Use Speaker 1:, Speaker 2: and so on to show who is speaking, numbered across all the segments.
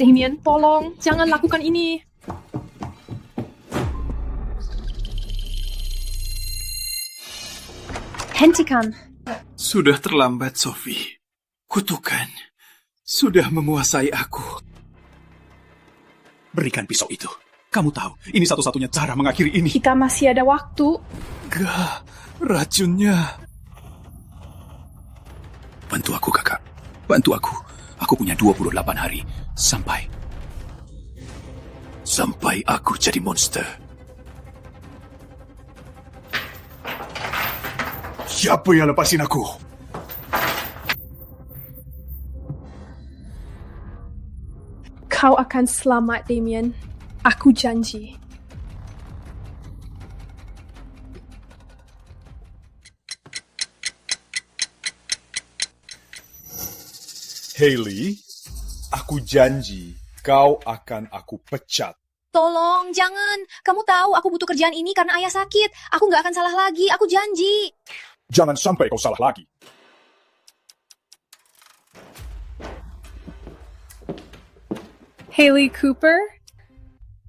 Speaker 1: Damien, tolong, jangan lakukan ini. Hentikan.
Speaker 2: Sudah terlambat, Sophie. Kutukan sudah menguasai aku.
Speaker 3: Berikan pisau itu. Kamu tahu, ini satu-satunya cara mengakhiri ini.
Speaker 1: Kita masih ada waktu.
Speaker 2: Gak, racunnya.
Speaker 3: Bantu aku, kakak. Bantu aku. Aku punya 28 hari. Sampai aku jadi monster. Siapa yang lepasin aku?
Speaker 1: Kau akan selamat, Damien. Aku janji.
Speaker 4: Hayley, aku janji kau akan aku pecat.
Speaker 5: Tolong, jangan. Kamu tahu aku butuh kerjaan ini karena ayah sakit. Aku nggak akan salah lagi, aku janji.
Speaker 4: Jangan sampai kau salah lagi.
Speaker 1: Hayley Cooper,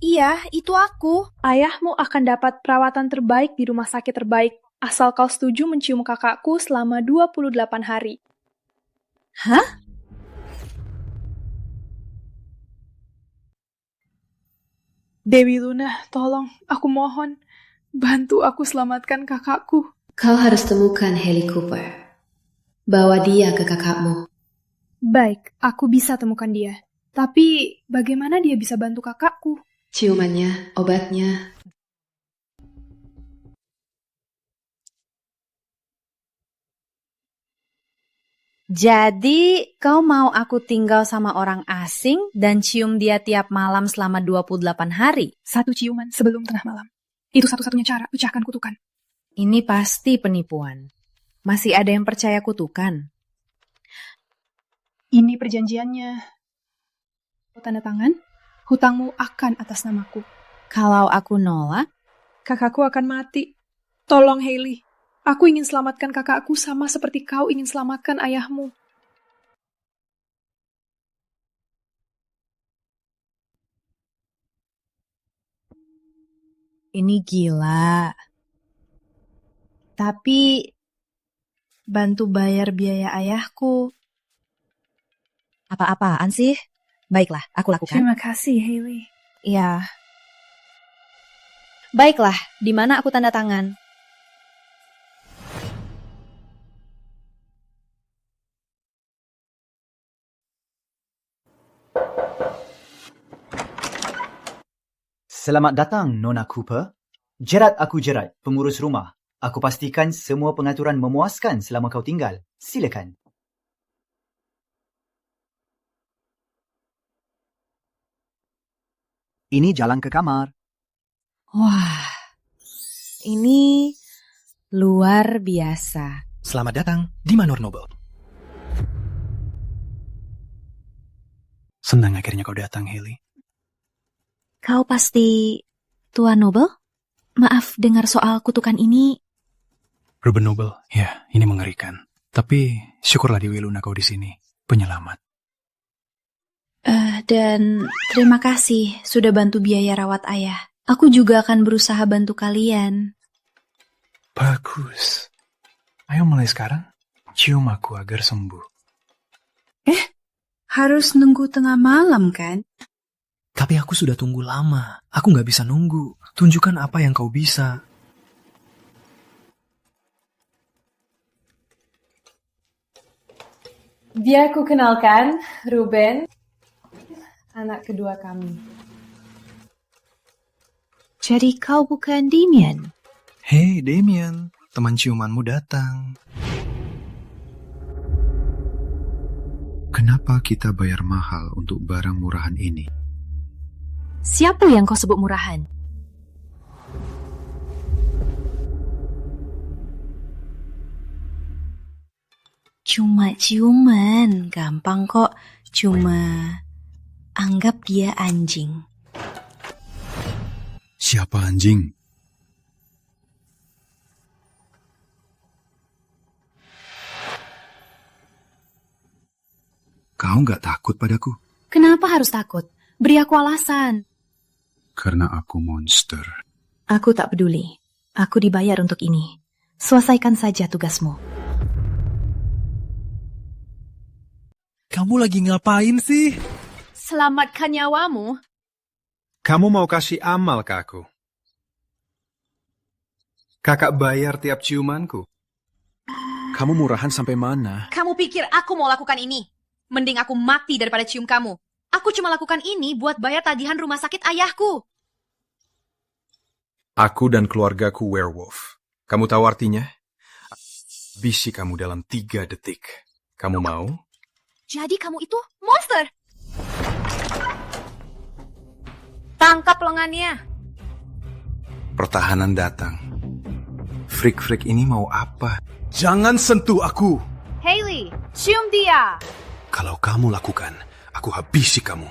Speaker 5: Iya, itu aku.
Speaker 1: ayahmu akan dapat perawatan terbaik di rumah sakit terbaik, asal kau setuju mencium kakakku selama 28 hari.
Speaker 5: Hah?
Speaker 1: Dewi Luna, tolong, aku mohon, bantu aku selamatkan kakakku.
Speaker 6: Kau harus temukan Hayley Cooper. Bawa dia ke kakakmu.
Speaker 1: Baik, aku bisa temukan dia. Tapi, bagaimana dia bisa bantu kakakku?
Speaker 6: Ciumannya, obatnya.
Speaker 5: Jadi, kau mau aku tinggal sama orang asing dan cium dia tiap malam selama 28 hari?
Speaker 1: Satu ciuman sebelum tengah malam. Itu satu-satunya cara pecahkan kutukan.
Speaker 5: Ini pasti penipuan. Masih ada yang percaya kutukan?
Speaker 1: Ini perjanjiannya. Tanda tangan, hutangmu akan atas namaku.
Speaker 5: Kalau aku nolak,
Speaker 1: Kakakku akan mati. Tolong, Hayley. Aku ingin selamatkan kakakku sama seperti kau ingin selamatkan ayahmu.
Speaker 5: ini gila. Tapi, bantu bayar biaya ayahku. Apa-apaan sih? Baiklah, aku lakukan.
Speaker 1: Terima kasih, Hayley.
Speaker 5: Ya. Baiklah, di mana aku tanda tangan?
Speaker 7: Selamat datang, Nona Cooper. Jerat aku jerat, pengurus rumah. Aku pastikan semua pengaturan memuaskan selama kau tinggal. Silakan. Ini jalan ke kamar.
Speaker 5: Wah, ini luar biasa.
Speaker 8: Selamat datang di Manor Noble.
Speaker 3: Senang akhirnya kau datang, Hayley.
Speaker 5: Kau pasti Tuan Noble? Maaf dengar soal kutukan ini.
Speaker 3: Ruben Noble, ya, ini mengerikan. Tapi syukurlah Dewi Luna kau di sini, penyelamat.
Speaker 5: Dan terima kasih sudah bantu biaya rawat ayah. Aku juga akan berusaha bantu kalian.
Speaker 3: Bagus. Ayo mulai sekarang, cium aku agar sembuh.
Speaker 9: Harus nunggu tengah malam kan?
Speaker 8: Tapi aku sudah tunggu lama. Aku nggak bisa nunggu. Tunjukkan apa yang kau bisa.
Speaker 9: Biar ku kenalkan, Ruben, anak kedua kami.
Speaker 5: Jadi kau bukan Damien?
Speaker 8: Hei Damien, teman ciumanmu datang.
Speaker 3: Kenapa kita bayar mahal untuk barang murahan ini?
Speaker 5: Siapa yang kau sebut murahan? Cuma ciuman, gampang kok. Cuma anggap dia anjing.
Speaker 3: Siapa anjing? Kau nggak takut padaku?
Speaker 5: Kenapa harus takut? Beri aku alasan.
Speaker 3: Karena aku monster.
Speaker 5: Aku tak peduli. Aku dibayar untuk ini. Selesaikan saja tugasmu.
Speaker 8: Kamu lagi ngapain sih?
Speaker 1: Selamatkan nyawamu.
Speaker 3: Kamu mau kasih amal ke aku? Kakak bayar tiap ciumanku. Kamu murahan sampai mana?
Speaker 10: Kamu pikir aku mau lakukan ini? Mending aku mati daripada cium kamu. Aku cuma lakukan ini buat bayar tagihan rumah sakit ayahku.
Speaker 3: Aku dan keluargaku werewolf. Kamu tahu artinya? Bisi kamu dalam 3 detik. Kamu mau?
Speaker 10: Jadi kamu itu monster. Tangkap lengannya.
Speaker 3: Pertahanan datang. Freak-freak ini mau apa?
Speaker 2: Jangan sentuh aku.
Speaker 10: Hailey, cium dia.
Speaker 3: Kalau kamu lakukan, aku habisi kamu.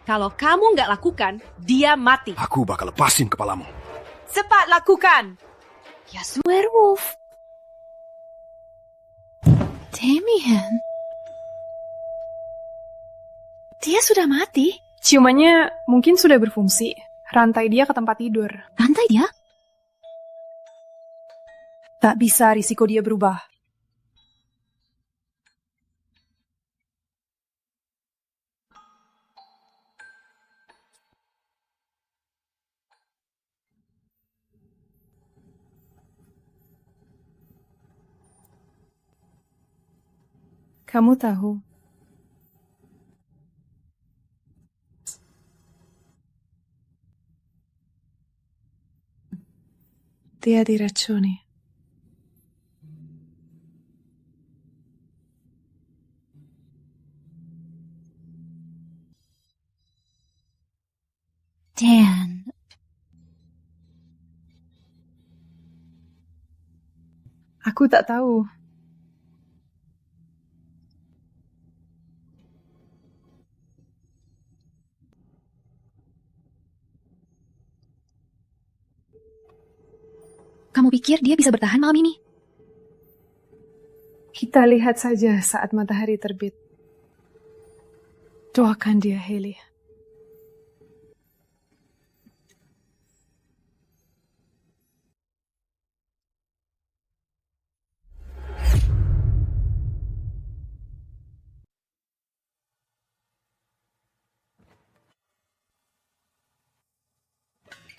Speaker 10: Kalau kamu nggak lakukan, dia mati.
Speaker 3: Aku bakal lepasin kepalamu.
Speaker 10: Cepat lakukan.
Speaker 5: Yes, werewolf. Damien. Dia sudah mati.
Speaker 1: Ciumannya mungkin sudah berfungsi. Rantai dia ke tempat tidur.
Speaker 5: Rantai dia?
Speaker 1: Tak bisa, risiko dia berubah. Kamu tahu, dia diracuni.
Speaker 5: Dan
Speaker 1: Aku tak tahu.
Speaker 5: kamu pikir dia bisa bertahan malam ini?
Speaker 1: Kita lihat saja saat matahari terbit. Doakan dia, Hailey.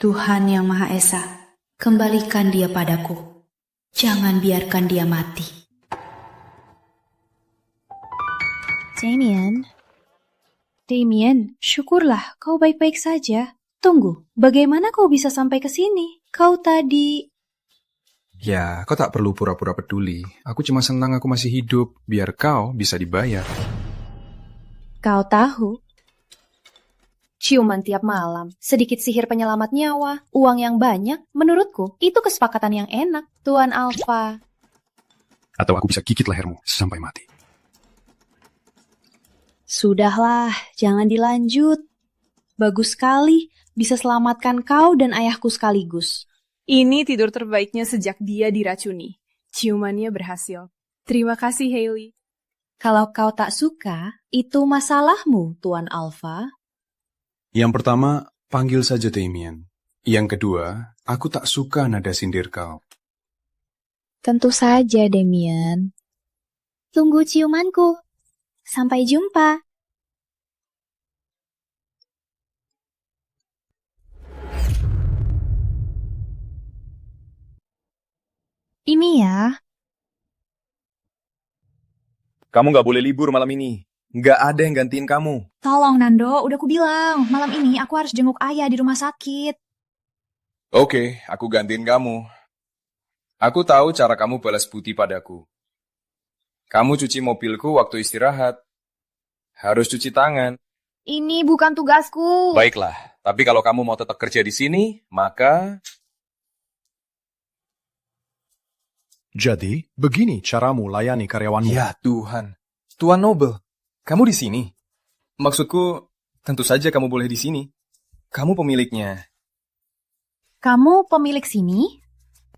Speaker 6: Tuhan Yang Maha Esa, kembalikan dia padaku. Jangan biarkan dia mati.
Speaker 5: Damien, syukurlah kau baik-baik saja. Tunggu, bagaimana kau bisa sampai ke sini? Kau tadi...
Speaker 3: Ya, kau tak perlu pura-pura peduli. Aku cuma senang aku masih hidup, biar kau bisa dibayar.
Speaker 5: Kau tahu?
Speaker 10: Ciuman tiap malam, sedikit sihir penyelamat nyawa, uang yang banyak, menurutku itu kesepakatan yang enak, Tuan Alpha.
Speaker 3: Atau aku bisa gigit lehermu sampai mati.
Speaker 5: Sudahlah, jangan dilanjut. Bagus sekali, bisa selamatkan kau dan ayahku sekaligus.
Speaker 1: Ini tidur terbaiknya sejak dia diracuni. Ciumannya berhasil. Terima kasih, Hailey.
Speaker 5: Kalau kau tak suka, itu masalahmu, Tuan Alpha.
Speaker 3: Yang pertama, panggil saja Damien. Yang kedua, aku tak suka nada sindir kau.
Speaker 5: Tentu saja, Damien. Tunggu ciumanku. Sampai jumpa. Ini ya.
Speaker 11: Kamu nggak boleh libur malam ini. Nggak ada yang gantiin kamu.
Speaker 5: Tolong, Nando. Udah aku bilang, malam ini aku harus jenguk ayah di rumah sakit.
Speaker 11: Oke, aku gantiin kamu. Aku tahu cara kamu balas budi padaku. Kamu cuci mobilku waktu istirahat. Harus cuci tangan.
Speaker 10: Ini bukan tugasku.
Speaker 11: Baiklah, tapi kalau kamu mau tetap kerja di sini, maka...
Speaker 3: Jadi, begini caramu layani karyawanmu.
Speaker 11: Ya Tuhan, Tuan Noble, kamu di sini? Maksudku, tentu saja kamu boleh di sini. Kamu pemiliknya.
Speaker 5: Kamu pemilik sini?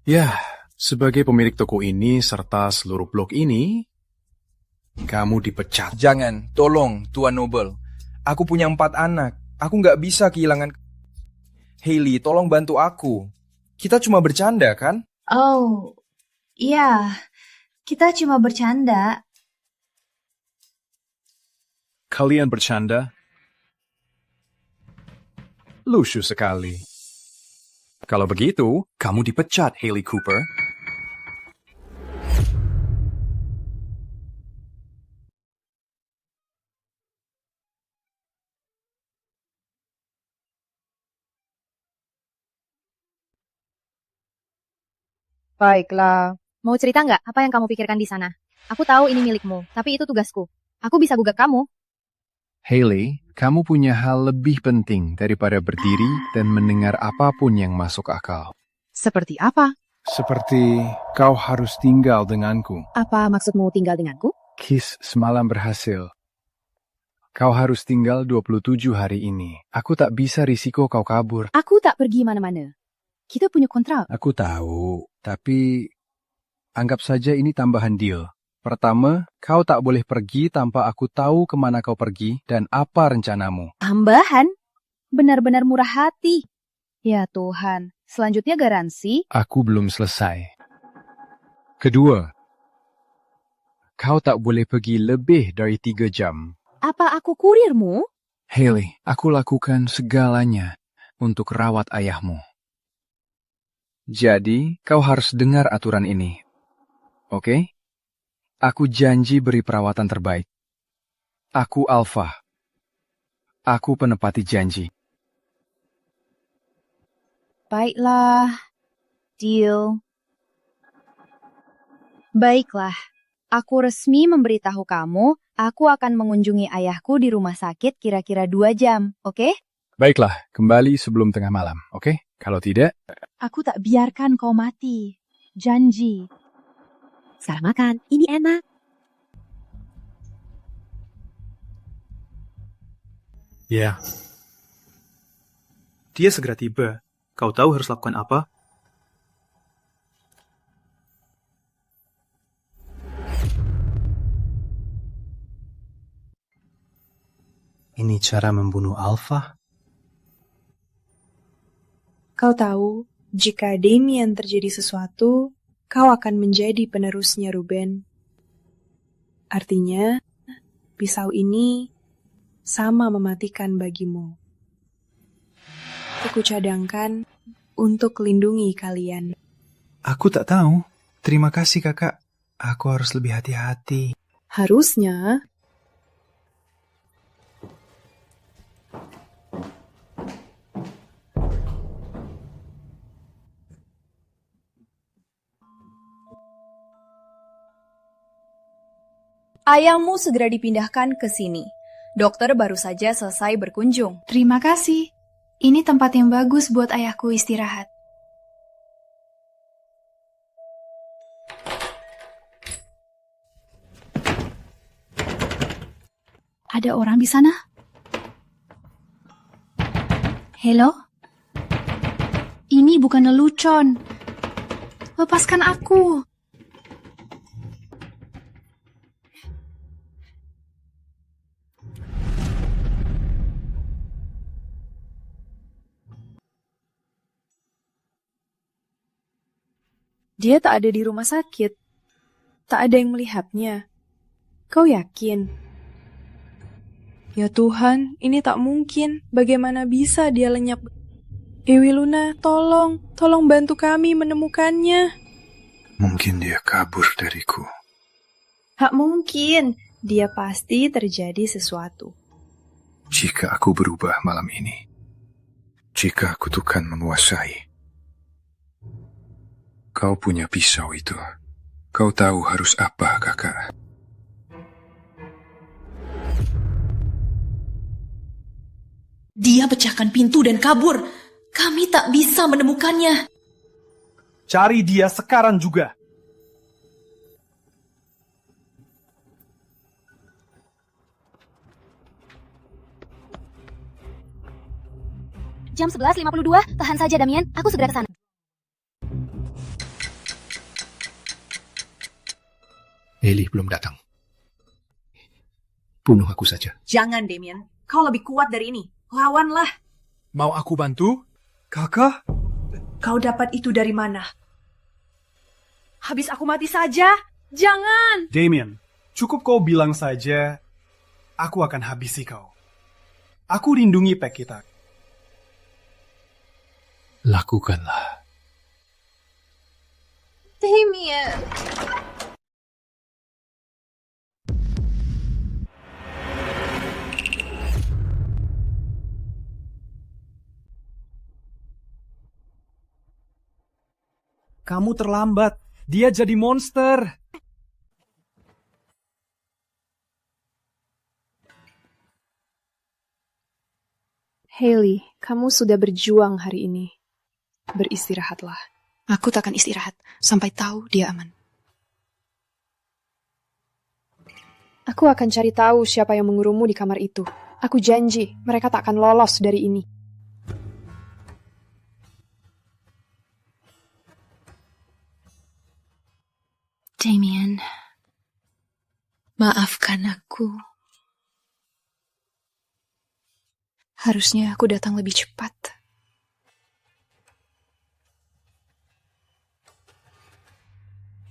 Speaker 3: Ya, sebagai pemilik toko ini serta seluruh blok ini, kamu dipecat.
Speaker 11: Jangan, tolong Tuan Noble. Aku punya 4 anak. Aku nggak bisa kehilangan... Hailey, tolong bantu aku. Kita cuma bercanda, kan?
Speaker 6: Oh, iya. Kita cuma bercanda.
Speaker 2: Kalian bercanda? Lucu sekali. Kalau begitu, kamu dipecat, Hailey Cooper.
Speaker 10: Baiklah. Mau cerita nggak apa yang kamu pikirkan di sana? Aku tahu ini milikmu, tapi itu tugasku. Aku bisa gugat kamu.
Speaker 12: Hailey, kamu punya hal lebih penting daripada berdiri dan mendengar apapun yang masuk akal.
Speaker 10: Seperti apa?
Speaker 12: Seperti kau harus tinggal denganku.
Speaker 10: Apa maksudmu tinggal denganku?
Speaker 12: Kiss semalam berhasil. Kau harus tinggal 27 hari ini. Aku tak bisa risiko kau kabur.
Speaker 10: Aku tak pergi mana-mana. Kita punya kontrak.
Speaker 12: Aku tahu, tapi anggap saja ini tambahan deal. Pertama, kau tak boleh pergi tanpa aku tahu kemana kau pergi dan apa rencanamu.
Speaker 10: Tambahan? Benar-benar murah hati. Ya Tuhan, selanjutnya garansi.
Speaker 12: Aku belum selesai. Kedua, kau tak boleh pergi lebih dari 3 jam.
Speaker 10: Apa aku kurirmu?
Speaker 12: Hailey, aku lakukan segalanya untuk rawat ayahmu. Jadi, kau harus dengar aturan ini. Oke? Aku janji beri perawatan terbaik. Aku Alpha. Aku penepati janji.
Speaker 5: Baiklah. Deal. Baiklah. Aku resmi memberitahu kamu, aku akan mengunjungi ayahku di rumah sakit kira-kira 2 jam, oke?
Speaker 12: Baiklah, kembali sebelum tengah malam, oke? Kalau tidak...
Speaker 5: Aku tak biarkan kau mati. Janji.
Speaker 10: Sekarang makan, ini enak.
Speaker 8: Ya. Dia segera tiba. Kau tahu harus lakukan apa?
Speaker 13: Ini cara membunuh Alpha?
Speaker 1: Kau tahu, jika Damien terjadi sesuatu, kau akan menjadi penerusnya, Ruben. Artinya, pisau ini sama mematikan bagimu. Aku cadangkan untuk lindungi kalian.
Speaker 8: Aku tak tahu. Terima kasih, Kakak. Aku harus lebih hati-hati.
Speaker 1: Harusnya,
Speaker 5: ayahmu segera dipindahkan ke sini. Dokter baru saja selesai berkunjung.
Speaker 6: Terima kasih. Ini tempat yang bagus buat ayahku istirahat. Ada orang di sana? Halo? Ini bukan lelucon. Lepaskan aku.
Speaker 1: dia tak ada di rumah sakit. Tak ada yang melihatnya. Kau yakin? Ya Tuhan, ini tak mungkin. Bagaimana bisa dia lenyap? Ewi Luna, tolong bantu kami menemukannya.
Speaker 12: Mungkin dia kabur dariku.
Speaker 1: Tak mungkin, dia pasti terjadi sesuatu.
Speaker 12: Jika aku berubah malam ini, jika kutukan menguasai, kau punya pisau itu. Kau tahu harus apa, Kakak?
Speaker 14: Dia pecahkan pintu dan kabur. Kami tak bisa menemukannya.
Speaker 2: Cari dia sekarang juga.
Speaker 10: Jam 11.52, tahan saja Damien, aku segera ke sana.
Speaker 13: Hailey belum datang. Bunuh aku saja.
Speaker 15: Jangan, Damien.
Speaker 10: Kau lebih kuat dari ini. Lawanlah.
Speaker 8: Mau aku bantu?
Speaker 1: Kakak? Kau dapat itu dari mana?
Speaker 10: Habis aku mati saja. Jangan.
Speaker 13: Damien, cukup kau bilang saja, aku akan habisi kau. Aku lindungi pek kita.
Speaker 8: Lakukanlah.
Speaker 10: Damien.
Speaker 13: Kamu terlambat. Dia jadi monster.
Speaker 1: Hailey, kamu sudah berjuang hari ini. Beristirahatlah.
Speaker 6: Aku takkan istirahat sampai tahu dia aman.
Speaker 1: Aku akan cari tahu siapa yang mengurungmu di kamar itu. Aku janji, mereka tak akan lolos dari ini.
Speaker 6: Damien, maafkan aku. Harusnya aku datang lebih cepat.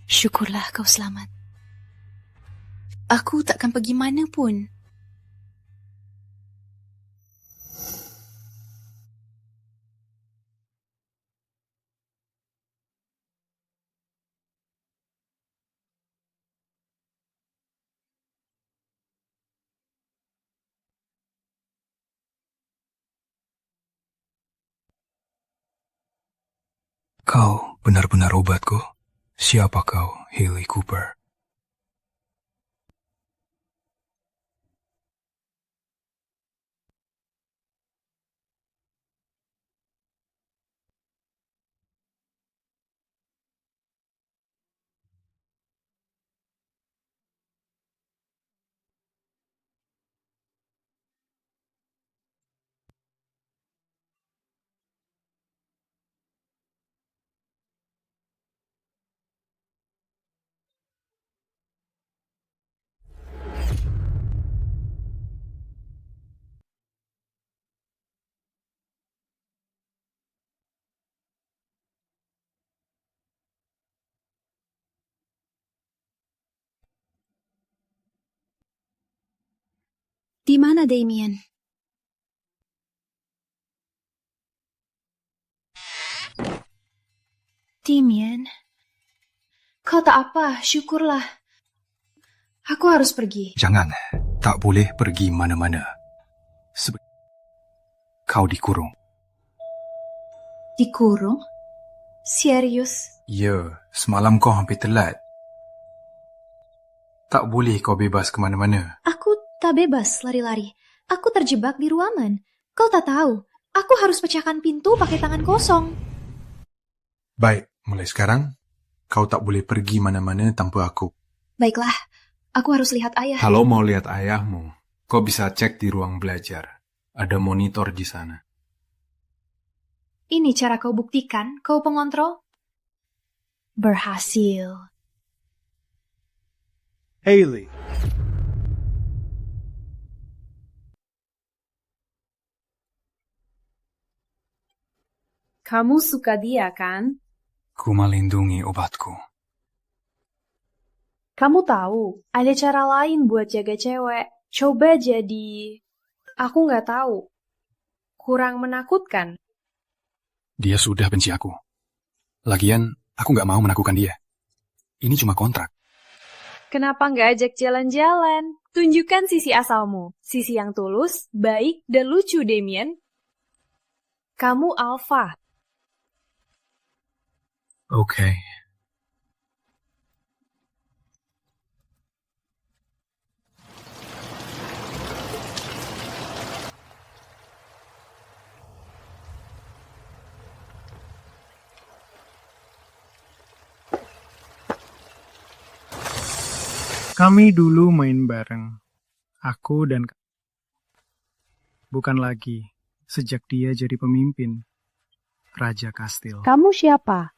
Speaker 6: Syukurlah kau selamat. Aku takkan pergi mana pun.
Speaker 8: Kau benar-benar obatku. Siapa kau, Hailey Cooper?
Speaker 6: Di mana Damien? Damien, kau tak apa, syukurlah. Aku harus pergi.
Speaker 2: Jangan, tak boleh pergi mana-mana. Kau dikurung.
Speaker 6: Dikurung? Serius?
Speaker 3: Ya, semalam kau hampir telat. Tak boleh kau bebas ke mana-mana.
Speaker 6: Aku tak bebas lari-lari. Aku terjebak di ruangan. Kau tak tahu, aku harus pecahkan pintu pakai tangan kosong.
Speaker 3: Baik, mulai sekarang, kau tak boleh pergi mana-mana tanpa aku.
Speaker 6: Baiklah, aku harus lihat ayah.
Speaker 3: Kalau mau lihat ayahmu, kau bisa cek di ruang belajar. Ada monitor di sana.
Speaker 6: Ini cara kau buktikan, kau pengontrol? Berhasil.
Speaker 13: Hailey.
Speaker 9: Kamu suka dia, kan?
Speaker 8: Ku melindungi obatku.
Speaker 9: Kamu tahu, ada cara lain buat jaga cewek. Coba jadi... Aku nggak tahu. Kurang menakutkan.
Speaker 2: Dia sudah benci aku. Lagian, aku nggak mau menakutkan dia. Ini cuma kontrak.
Speaker 9: Kenapa nggak ajak jalan-jalan? Tunjukkan sisi asalmu. Sisi yang tulus, baik, dan lucu, Damien. Kamu alfa.
Speaker 2: Oke.
Speaker 13: Kami dulu main bareng. Aku dan... Bukan lagi sejak dia jadi pemimpin. Raja Kastil.
Speaker 9: Kamu siapa?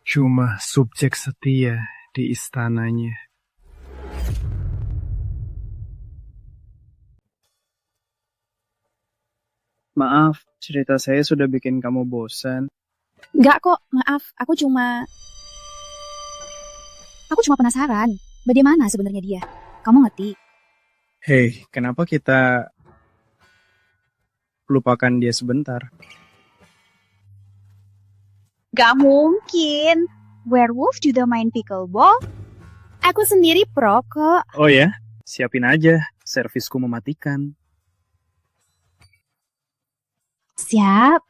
Speaker 13: Cuma subjek setia di istananya.
Speaker 15: Maaf, cerita saya sudah bikin kamu bosan.
Speaker 16: Enggak kok, maaf. Aku cuma penasaran. Bagaimana sebenarnya dia? Kamu ngerti?
Speaker 15: Hei, kenapa kita lupakan dia sebentar?
Speaker 17: Gak mungkin. Werewolf juga main pickleball.
Speaker 16: Aku sendiri pro kok.
Speaker 15: Oh ya, siapin aja. Servisku mematikan.
Speaker 16: Siap.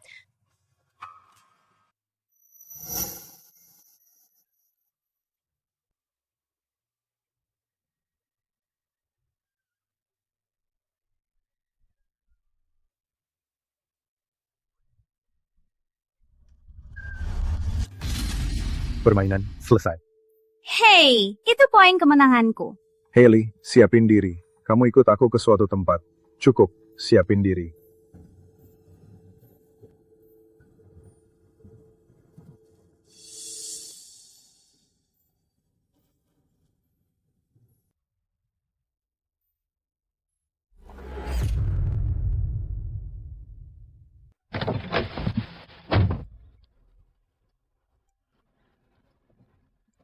Speaker 18: Permainan selesai.
Speaker 17: Hey, itu poin kemenanganku.
Speaker 18: Hailey, siapin diri. Kamu ikut aku ke suatu tempat. Cukup, siapin diri.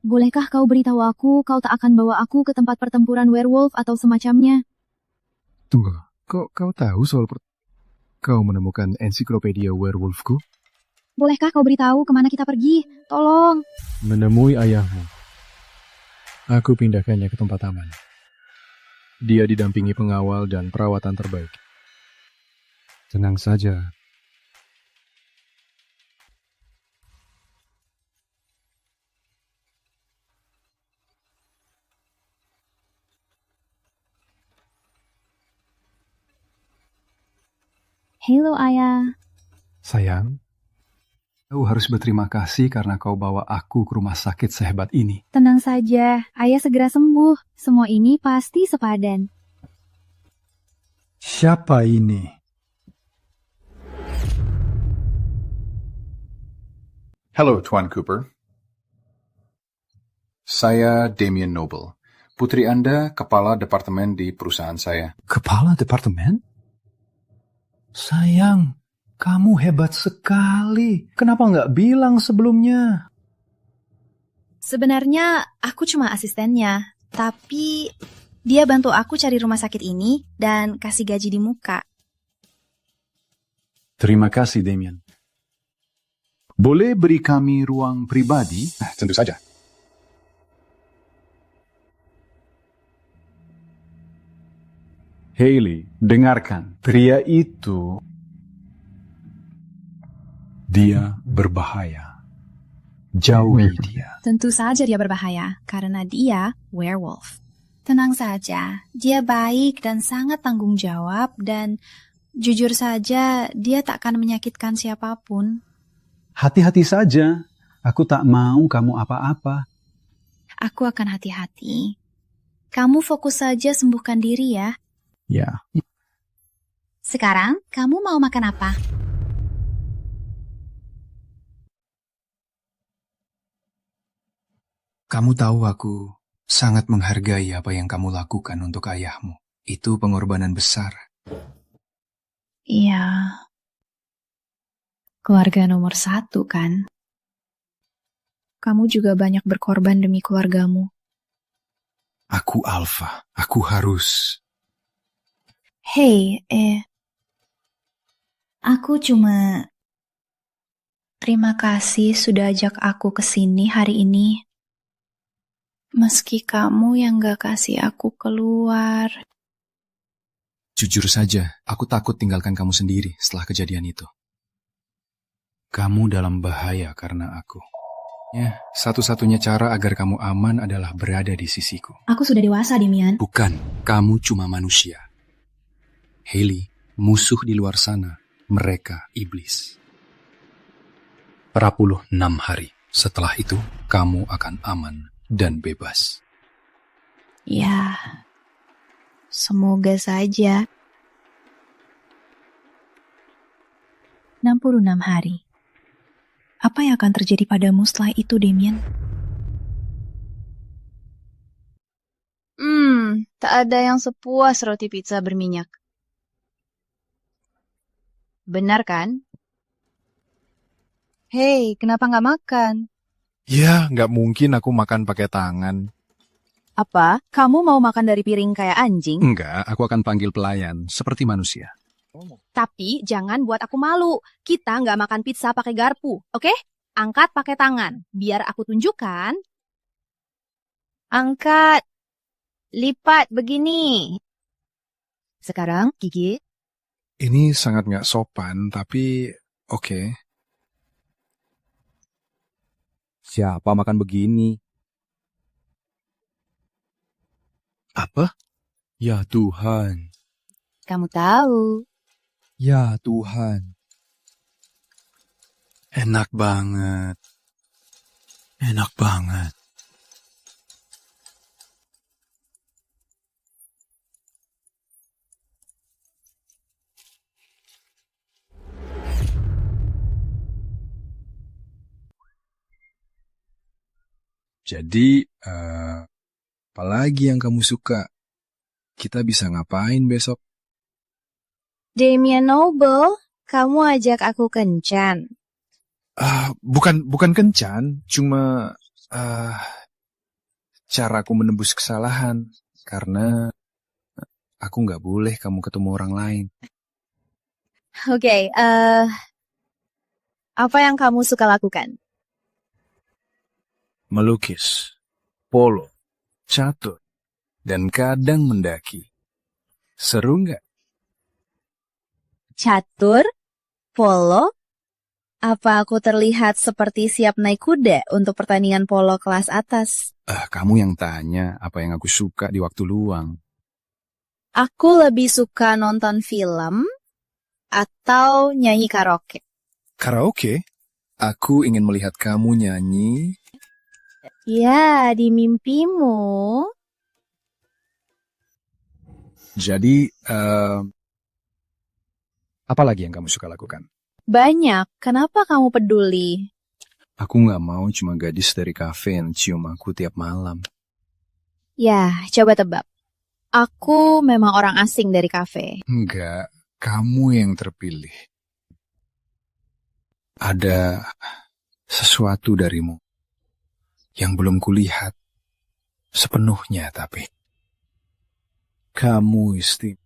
Speaker 5: Bolehkah kau beritahu aku, kau tak akan bawa aku ke tempat pertempuran werewolf atau semacamnya?
Speaker 2: Tunggu, kok kau tahu soal kau menemukan ensiklopedia werewolfku?
Speaker 5: Bolehkah kau beritahu kemana kita pergi? Tolong.
Speaker 2: Menemui ayahmu. Aku pindahkannya ke tempat aman. Dia didampingi pengawal dan perawatan terbaik. Tenang saja.
Speaker 5: Halo ayah.
Speaker 2: Sayang, kau harus berterima kasih karena kau bawa aku ke rumah sakit sehebat ini.
Speaker 5: Tenang saja, ayah segera sembuh. Semua ini pasti sepadan.
Speaker 19: Siapa ini?
Speaker 20: Halo, Tuan Cooper. Saya Damien Noble. Putri Anda kepala departemen di perusahaan saya.
Speaker 19: Kepala departemen? Sayang, kamu hebat sekali. Kenapa nggak bilang sebelumnya?
Speaker 16: Sebenarnya aku cuma asistennya, tapi dia bantu aku cari rumah sakit ini dan kasih gaji di muka.
Speaker 2: Terima kasih, Damien.
Speaker 20: Boleh beri kami ruang pribadi?
Speaker 2: Tentu saja.
Speaker 19: Hailey, dengarkan. Pria itu, dia berbahaya. Jauhi dia.
Speaker 16: Tentu saja dia berbahaya, karena dia werewolf. Tenang saja, dia baik dan sangat tanggung jawab dan jujur saja dia tak akan menyakitkan siapapun.
Speaker 19: Hati-hati saja. Aku tak mau kamu apa-apa.
Speaker 16: Aku akan hati-hati. Kamu fokus saja sembuhkan diri ya.
Speaker 19: Ya.
Speaker 16: Sekarang, kamu mau makan apa?
Speaker 2: Kamu tahu aku sangat menghargai apa yang kamu lakukan untuk ayahmu. Itu pengorbanan besar.
Speaker 16: Iya. Keluarga nomor 1 kan? Kamu juga banyak berkorban demi keluargamu.
Speaker 2: Aku Alpha. Aku harus...
Speaker 16: Hei, aku cuma... Terima kasih sudah ajak aku ke sini hari ini. Meski kamu yang gak kasih aku keluar.
Speaker 2: Jujur saja, aku takut tinggalkan kamu sendiri setelah kejadian itu. Kamu dalam bahaya karena aku. Ya, satu-satunya cara agar kamu aman adalah berada di sisiku.
Speaker 16: Aku sudah dewasa, Damien.
Speaker 2: Bukan, kamu cuma manusia. Hailey, musuh di luar sana, mereka iblis. 46 hari setelah itu, kamu akan aman dan bebas.
Speaker 16: Ya, semoga saja. 66 hari. Apa yang akan terjadi padamu setelah itu, Damien?
Speaker 5: Tak ada yang sepuas roti pizza berminyak. Benar kan? Hei, kenapa nggak makan?
Speaker 2: Ya, nggak mungkin aku makan pakai tangan.
Speaker 5: Apa? Kamu mau makan dari piring kayak anjing?
Speaker 2: Enggak, aku akan panggil pelayan, seperti manusia.
Speaker 5: Tapi jangan buat aku malu. Kita nggak makan pizza pakai garpu, oke? Angkat pakai tangan, biar aku tunjukkan. Angkat. Lipat begini. Sekarang, gigit.
Speaker 2: Ini sangat nggak sopan, tapi oke.
Speaker 12: Siapa makan begini?
Speaker 2: Apa?
Speaker 12: Ya Tuhan.
Speaker 5: Kamu tahu.
Speaker 12: Ya Tuhan.
Speaker 2: Enak banget. Enak banget. Jadi, apalagi yang kamu suka? Kita bisa ngapain besok?
Speaker 5: Damien Noble, kamu ajak aku kencan.
Speaker 2: Bukan kencan, cuma caraku menembus kesalahan. Karena aku nggak boleh kamu ketemu orang lain.
Speaker 5: Oke, apa yang kamu suka lakukan?
Speaker 2: Melukis, polo, catur, dan kadang mendaki. Seru nggak?
Speaker 5: Catur? Polo? Apa aku terlihat seperti siap naik kuda untuk pertandingan polo kelas atas?
Speaker 2: Kamu yang tanya apa yang aku suka di waktu luang.
Speaker 5: Aku lebih suka nonton film atau nyanyi karaoke.
Speaker 2: Karaoke? Aku ingin melihat kamu nyanyi.
Speaker 5: Ya, di mimpimu.
Speaker 2: Jadi, apa lagi yang kamu suka lakukan?
Speaker 5: Banyak. Kenapa kamu peduli?
Speaker 2: Aku nggak mau cuma gadis dari kafe yang cium aku tiap malam.
Speaker 5: Ya, coba tebak. Aku memang orang asing dari kafe.
Speaker 2: Enggak, kamu yang terpilih. Ada sesuatu darimu yang belum kulihat sepenuhnya, tapi kamu istimewa.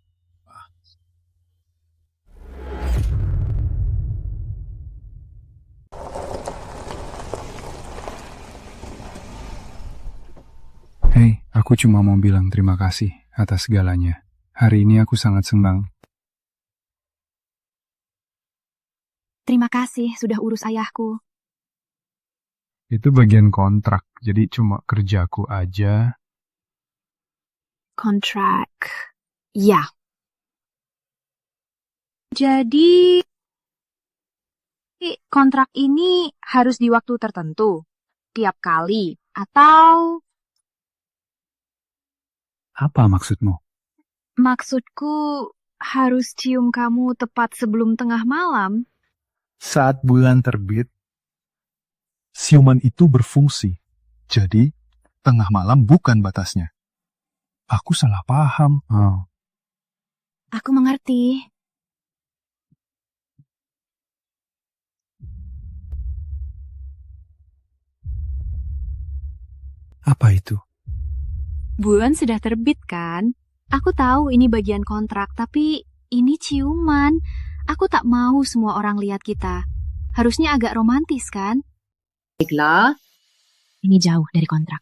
Speaker 2: Hei, aku cuma mau bilang terima kasih atas segalanya. Hari ini aku sangat senang.
Speaker 5: Terima kasih sudah urus ayahku.
Speaker 2: Itu bagian kontrak, jadi cuma kerjaku aja.
Speaker 5: Kontrak. Ya. Jadi, kontrak ini harus di waktu tertentu, tiap kali, atau...
Speaker 2: Apa maksudmu?
Speaker 5: Maksudku, harus cium kamu tepat sebelum tengah malam.
Speaker 19: Saat bulan terbit, siuman itu berfungsi. Jadi, tengah malam bukan batasnya. Aku salah paham. Oh.
Speaker 5: Aku mengerti.
Speaker 2: Apa itu?
Speaker 5: Bulan sudah terbit kan? Aku tahu ini bagian kontrak, tapi ini ciuman. Aku tak mau semua orang lihat kita. Harusnya agak romantis kan? Baiklah, ini jauh dari kontrak.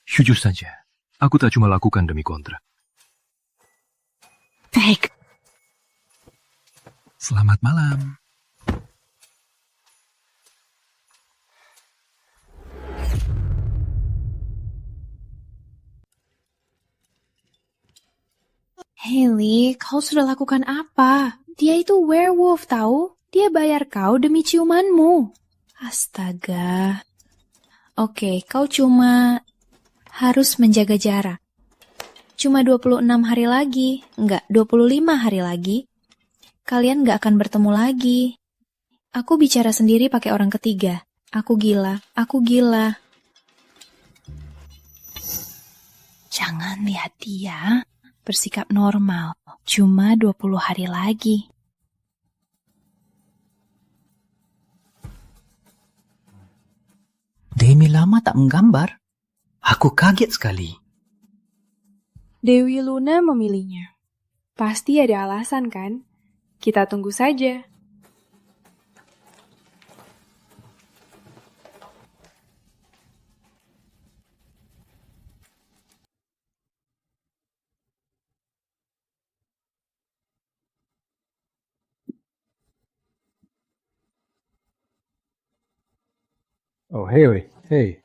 Speaker 12: Jujur saja, aku tak cuma lakukan demi kontrak.
Speaker 5: Baik.
Speaker 2: Selamat malam.
Speaker 1: Hailey, kau sudah lakukan apa? Dia itu werewolf tahu? Dia bayar kau demi ciumanmu. Astaga. Oke, kau cuma harus menjaga jarak. Cuma 26 hari lagi, enggak 25 hari lagi. Kalian enggak akan bertemu lagi. Aku bicara sendiri pakai orang ketiga. Aku gila, aku gila. Jangan lihat dia.
Speaker 16: bersikap normal. Cuma 20 hari lagi.
Speaker 7: Demi lama tak menggambar. Aku kaget sekali.
Speaker 1: Dewi Luna memilihnya. Pasti ada alasan kan? Kita tunggu saja.
Speaker 3: Oh, hey.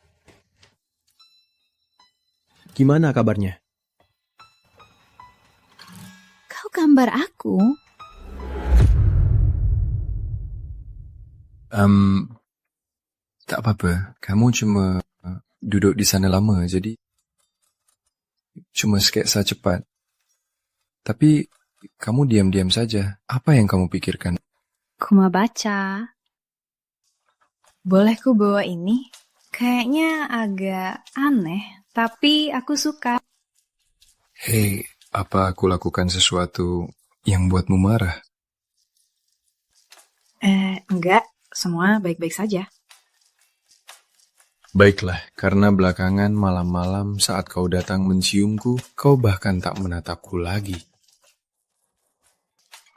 Speaker 3: Gimana kabarnya?
Speaker 16: Kau gambar aku?
Speaker 2: Tak apa-apa. Kamu cuma duduk di sana lama, jadi cuma sketsa cepat. Tapi kamu diam-diam saja. Apa yang kamu pikirkan?
Speaker 16: Ku mau baca. Boleh ku bawa ini? Kayaknya agak aneh, tapi aku suka.
Speaker 2: Hei, apa aku lakukan sesuatu yang buatmu marah?
Speaker 16: Enggak. Semua baik-baik saja.
Speaker 2: Baiklah, karena belakangan malam-malam saat kau datang menciumku, kau bahkan tak menatapku lagi.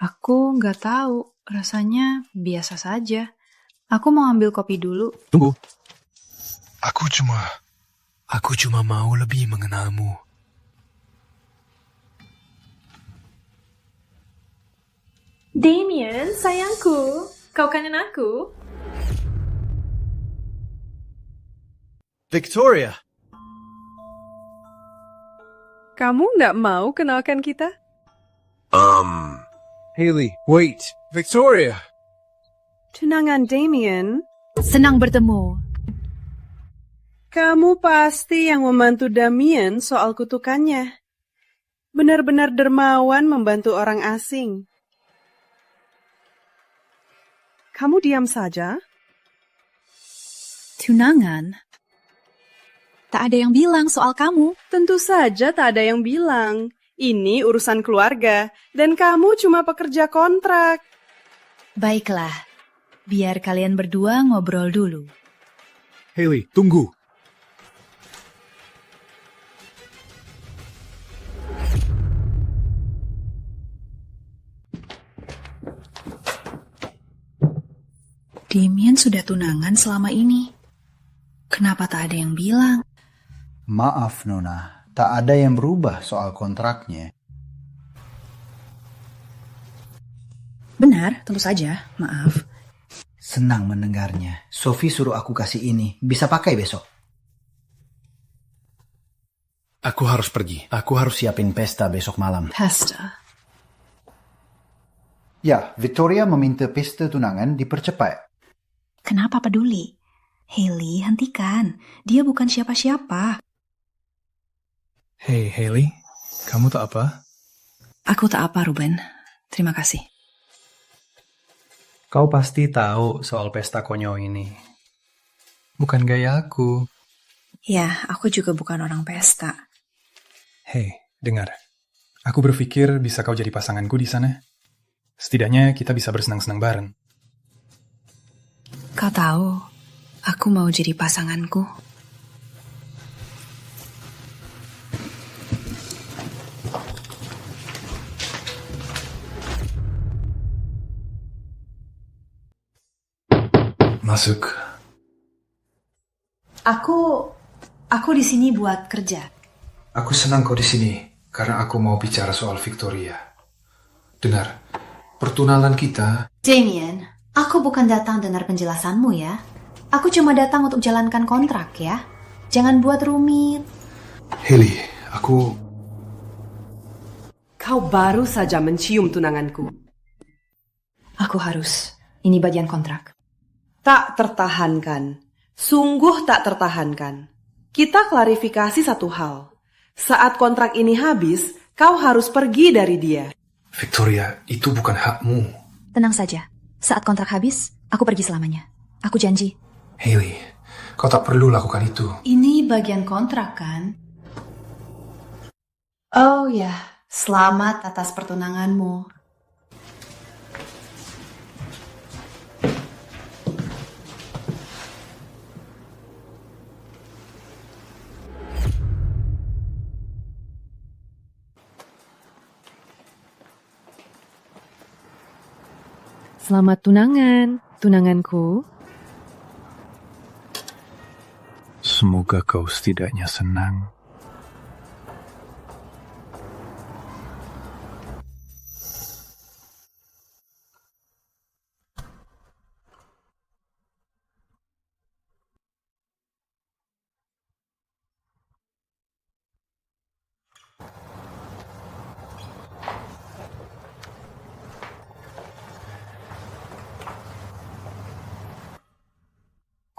Speaker 16: Aku nggak tahu. Rasanya biasa saja. Aku mau ambil kopi dulu.
Speaker 8: Tunggu. Aku cuma mau lebih mengenalmu.
Speaker 9: Damien, sayangku. Kau kangen aku?
Speaker 3: Victoria!
Speaker 1: Kamu nggak mau kenalkan kita?
Speaker 3: Hailey, wait! Victoria!
Speaker 21: Tunangan Damien,
Speaker 16: Senang bertemu.
Speaker 21: kamu pasti yang membantu Damien soal kutukannya. Benar-benar dermawan membantu orang asing. Kamu diam saja?
Speaker 16: Tunangan? Tak ada yang bilang soal kamu.
Speaker 21: Tentu saja tak ada yang bilang. Ini urusan keluarga, dan kamu cuma pekerja kontrak.
Speaker 16: Baiklah, biar kalian berdua ngobrol dulu.
Speaker 3: Hailey, tunggu!
Speaker 16: Damien sudah tunangan selama ini. Kenapa tak ada yang bilang?
Speaker 7: Maaf, Nona. Tak ada yang berubah soal kontraknya.
Speaker 16: Benar, tentu saja. Maaf.
Speaker 7: Senang mendengarnya. Sophie suruh aku kasih ini. Bisa pakai besok. Aku harus pergi. Aku harus siapin pesta besok malam.
Speaker 16: Pesta?
Speaker 7: Ya, Victoria meminta pesta tunangan dipercepat.
Speaker 16: Kenapa peduli? Hailey, hentikan. Dia bukan siapa-siapa.
Speaker 8: Hey, Hailey. Kamu tak apa?
Speaker 16: Aku tak apa, Ruben. Terima kasih.
Speaker 8: Kau pasti tahu soal pesta konyol ini. Bukan gaya aku.
Speaker 16: Ya, aku juga bukan orang pesta.
Speaker 8: Hei, dengar. Aku berpikir bisa kau jadi pasanganku di sana. Setidaknya kita bisa bersenang-senang bareng.
Speaker 16: Kau tahu, aku mau jadi pasanganku.
Speaker 8: Masuk.
Speaker 16: Aku di sini buat kerja.
Speaker 2: Aku senang kau di sini karena aku mau bicara soal Victoria. Dengar, pertunalan kita...
Speaker 6: Damien, aku bukan datang dengar penjelasanmu ya. Aku cuma datang untuk jalankan kontrak ya. Jangan buat rumit.
Speaker 2: Hailey, aku...
Speaker 21: Kau baru saja mencium tunanganku.
Speaker 6: Aku harus. Ini bagian kontrak.
Speaker 21: Tak tertahankan. Sungguh tak tertahankan. Kita klarifikasi satu hal. Saat kontrak ini habis, kau harus pergi dari dia.
Speaker 2: Victoria, itu bukan hakmu.
Speaker 6: Tenang saja. Saat kontrak habis, aku pergi selamanya. Aku janji.
Speaker 2: Hailey, kau tak perlu lakukan itu.
Speaker 6: Ini bagian kontrak kan? Oh ya, Selamat atas pertunanganmu.
Speaker 4: Selamat tunangan, tunanganku.
Speaker 19: Semoga kau setidaknya senang.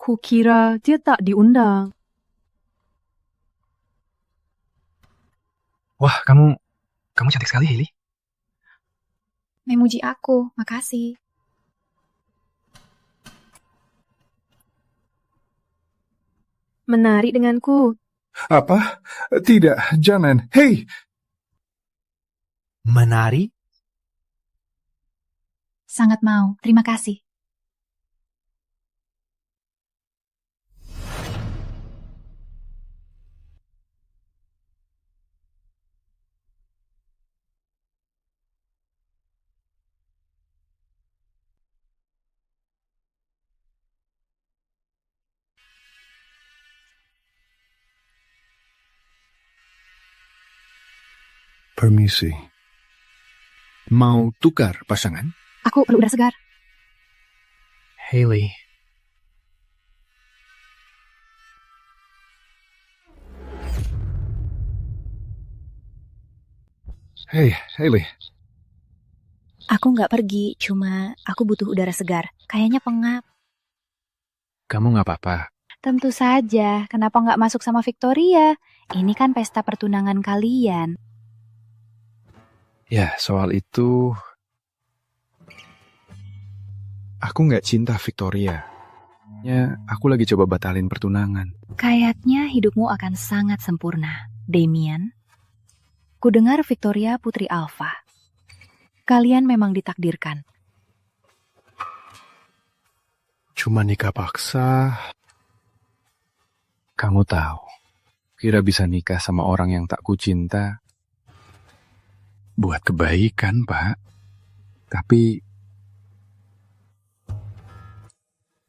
Speaker 4: Kukira dia tak diundang.
Speaker 2: Wah, kamu cantik sekali, Hailey.
Speaker 16: Memuji aku, makasih.
Speaker 4: Menari denganku.
Speaker 18: Apa? Tidak, jangan. Hei!
Speaker 19: Menari?
Speaker 16: Sangat mau, terima kasih.
Speaker 18: Permisi.
Speaker 2: Mau tukar pasangan?
Speaker 16: Aku perlu udara segar.
Speaker 2: Hailey.
Speaker 18: Hey, Hailey.
Speaker 16: Aku nggak pergi, cuma aku butuh udara segar. Kayaknya pengap.
Speaker 2: Kamu nggak apa-apa.
Speaker 16: Tentu saja, kenapa nggak masuk sama Victoria? Ini kan pesta pertunangan kalian.
Speaker 2: Ya, soal itu... Aku nggak cinta Victoria. Ya, aku lagi coba batalin pertunangan.
Speaker 16: Kayaknya hidupmu akan sangat sempurna, Damien. Kudengar Victoria putri Alpha. Kalian memang ditakdirkan.
Speaker 2: Cuma nikah paksa. Kamu tahu, kira bisa nikah sama orang yang tak kucinta. Buat kebaikan, Pak. Tapi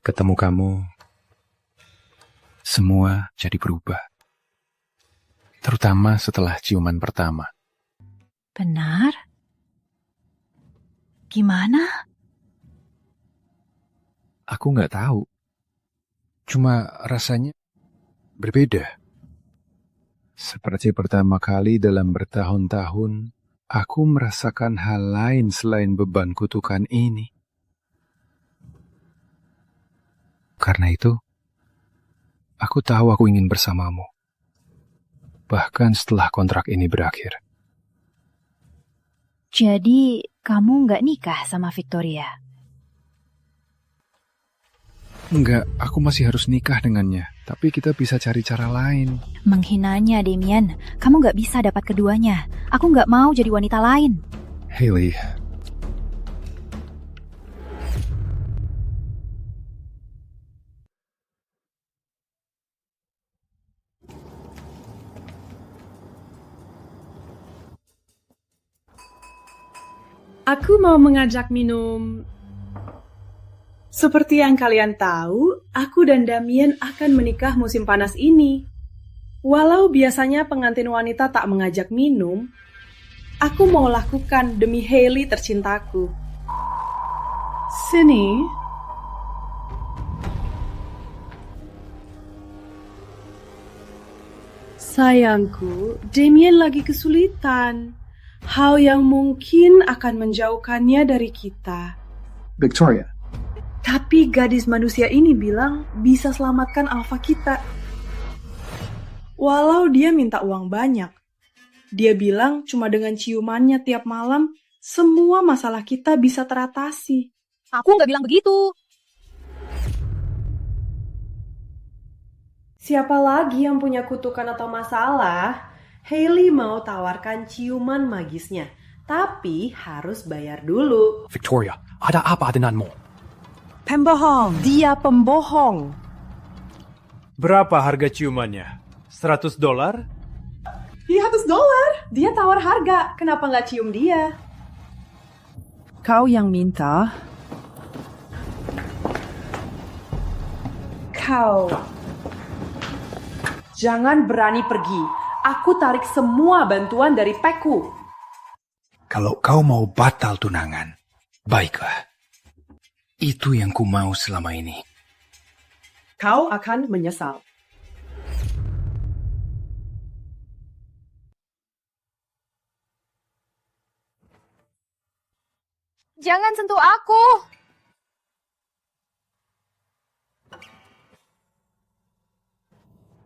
Speaker 2: ketemu kamu, semua jadi berubah. Terutama setelah ciuman pertama.
Speaker 16: Benar? Gimana?
Speaker 2: Aku nggak tahu. Cuma rasanya berbeda. Seperti pertama kali dalam bertahun-tahun, aku merasakan hal lain selain beban kutukan ini. Karena itu, aku tahu aku ingin bersamamu. Bahkan setelah kontrak ini berakhir.
Speaker 16: Jadi, kamu nggak nikah sama Victoria?
Speaker 2: Enggak, aku masih harus nikah dengannya. Tapi kita bisa cari cara lain.
Speaker 16: Menghinanya, Damien. Kamu nggak bisa dapat keduanya. Aku nggak mau jadi wanita lain.
Speaker 2: Hailey.
Speaker 21: Aku mau mengajak minum. Seperti yang kalian tahu, aku dan Damien akan menikah musim panas ini. Walau biasanya pengantin wanita tak mengajak minum, aku mau lakukan demi Hailey tercintaku. Sini. Sayangku, Damien lagi kesulitan. Hal yang mungkin akan menjauhkannya dari kita.
Speaker 18: Victoria.
Speaker 1: Tapi gadis manusia ini bilang bisa selamatkan Alpha kita. Walau dia minta uang banyak. Dia bilang cuma dengan ciumannya tiap malam, semua masalah kita bisa teratasi.
Speaker 10: Aku nggak bilang begitu.
Speaker 1: Siapa lagi yang punya kutukan atau masalah?
Speaker 21: Hailey mau tawarkan ciuman magisnya, tapi harus bayar dulu.
Speaker 8: Victoria, ada apa denganmu?
Speaker 21: Pembohong. Dia pembohong.
Speaker 13: Berapa harga ciumannya? $100?
Speaker 21: Dia $100. Dia tawar harga. Kenapa nggak cium dia?
Speaker 11: Kau yang minta.
Speaker 21: Kau. Jangan berani pergi. Aku tarik semua bantuan dari Peku.
Speaker 2: Kalau kau mau batal tunangan, baiklah. Itu yang ku mau selama ini.
Speaker 21: Kau akan menyesal.
Speaker 9: Jangan sentuh aku.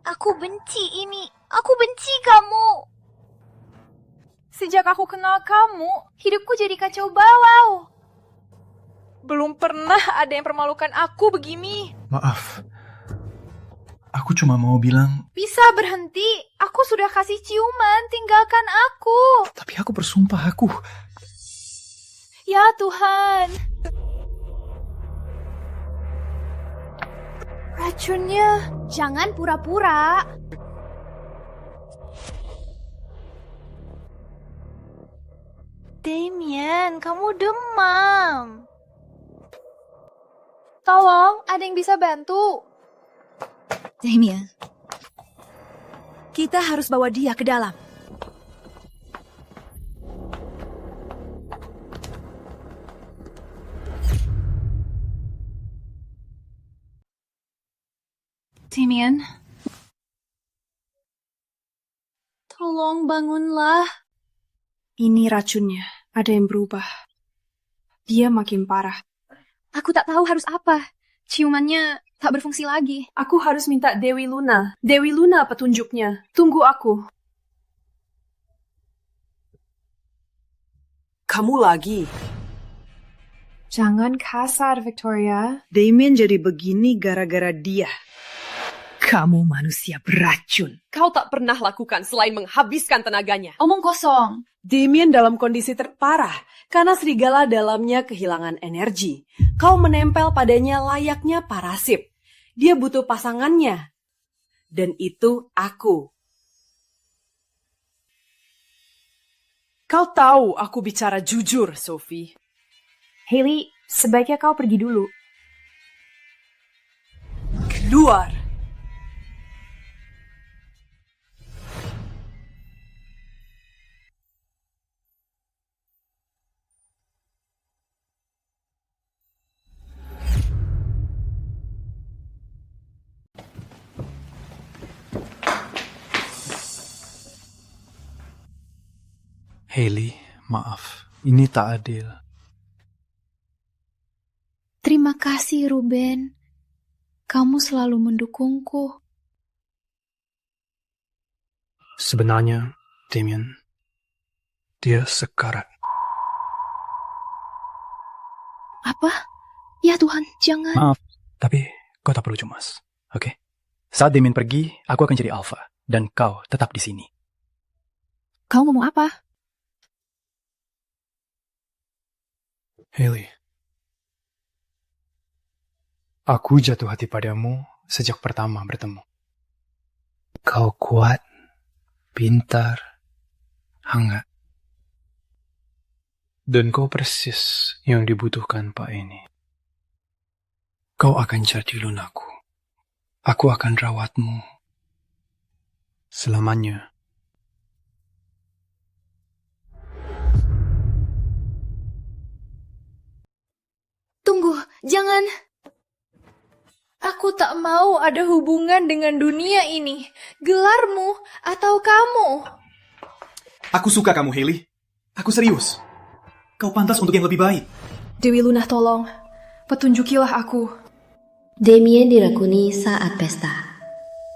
Speaker 22: Aku benci ini. Aku benci kamu.
Speaker 9: Sejak aku kenal kamu, hidupku jadi kacau balau. Belum pernah ada yang permalukan aku begini.
Speaker 8: Maaf. Aku cuma mau bilang...
Speaker 9: Bisa berhenti. Aku sudah kasih ciuman. Tinggalkan aku.
Speaker 8: Tapi aku bersumpah aku...
Speaker 9: Ya Tuhan. Racunnya.
Speaker 22: Jangan pura-pura.
Speaker 9: Damien, kamu demam. Tolong, ada yang bisa bantu?
Speaker 14: Damien, kita harus bawa dia ke dalam.
Speaker 9: Damien, tolong bangunlah.
Speaker 1: Ini racunnya, ada yang berubah. Dia makin parah.
Speaker 9: Aku tak tahu harus apa. Ciumannya tak berfungsi lagi.
Speaker 21: Aku harus minta Dewi Luna. Dewi Luna petunjuknya. Tunggu aku.
Speaker 23: Kamu lagi.
Speaker 1: Jangan kasar, Victoria.
Speaker 23: Damien jadi begini gara-gara dia. Kamu manusia beracun.
Speaker 21: Kau tak pernah lakukan selain menghabiskan tenaganya.
Speaker 9: Omong kosong.
Speaker 21: Damien dalam kondisi terparah karena serigala dalamnya kehilangan energi. Kau menempel padanya layaknya parasit. Dia butuh pasangannya. Dan itu aku. Kau tahu aku bicara jujur, Sophie.
Speaker 1: Hailey, sebaiknya kau pergi dulu.
Speaker 21: Keluar.
Speaker 8: Hailey, maaf. Ini tak adil.
Speaker 16: Terima kasih, Ruben. Kamu selalu mendukungku.
Speaker 8: Sebenarnya, Damien, dia sekarat.
Speaker 16: Apa? Ya Tuhan, jangan.
Speaker 8: Maaf, tapi kau tak perlu cemas. Oke? Saat Damien pergi, aku akan jadi alpha. Dan kau tetap di sini.
Speaker 16: Kau ngomong apa?
Speaker 8: Hailey, aku jatuh hati padamu sejak pertama bertemu. Kau kuat, pintar, hangat. Dan kau persis yang dibutuhkan Pak ini. Kau akan jadi lunaku. Aku akan rawatmu selamanya.
Speaker 9: Tunggu, jangan. Aku tak mau ada hubungan dengan dunia ini. Gelarmu atau kamu.
Speaker 13: Aku suka kamu, Hailey. Aku serius. Kau pantas untuk yang lebih baik.
Speaker 1: Dewi Luna, tolong. Petunjukilah aku.
Speaker 24: Damien dirakuni saat pesta.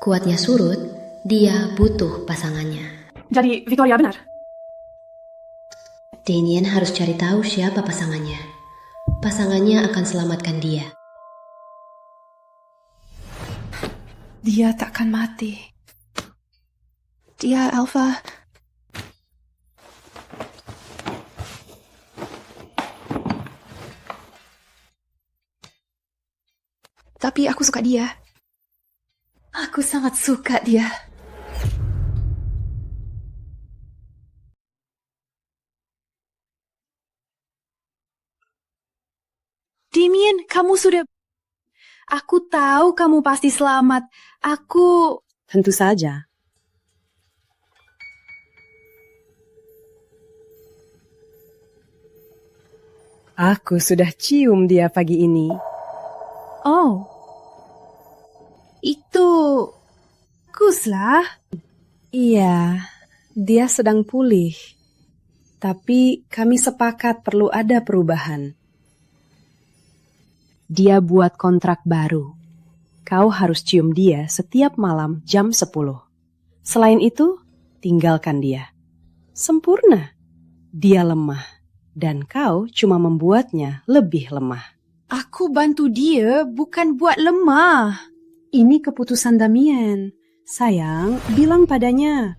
Speaker 24: Kuatnya surut, dia butuh pasangannya.
Speaker 1: Jadi, Victoria benar?
Speaker 24: Damien harus cari tahu siapa pasangannya. Pasangannya akan selamatkan dia.
Speaker 1: Dia takkan mati. Dia alpha
Speaker 6: Tapi aku suka dia. Aku sangat suka dia.
Speaker 1: Damien, kamu sudah... Aku tahu kamu pasti selamat. Aku...
Speaker 11: Tentu saja. Aku sudah cium dia pagi ini.
Speaker 1: Oh. Itu... Kuslah?
Speaker 11: Iya, dia sedang pulih. Tapi kami sepakat perlu ada perubahan. Dia buat kontrak baru. Kau harus cium dia setiap malam jam 10. Selain itu, tinggalkan dia. Sempurna. Dia lemah. Dan kau cuma membuatnya lebih lemah.
Speaker 1: Aku bantu dia, bukan buat lemah.
Speaker 11: Ini keputusan Damien. Sayang, bilang padanya.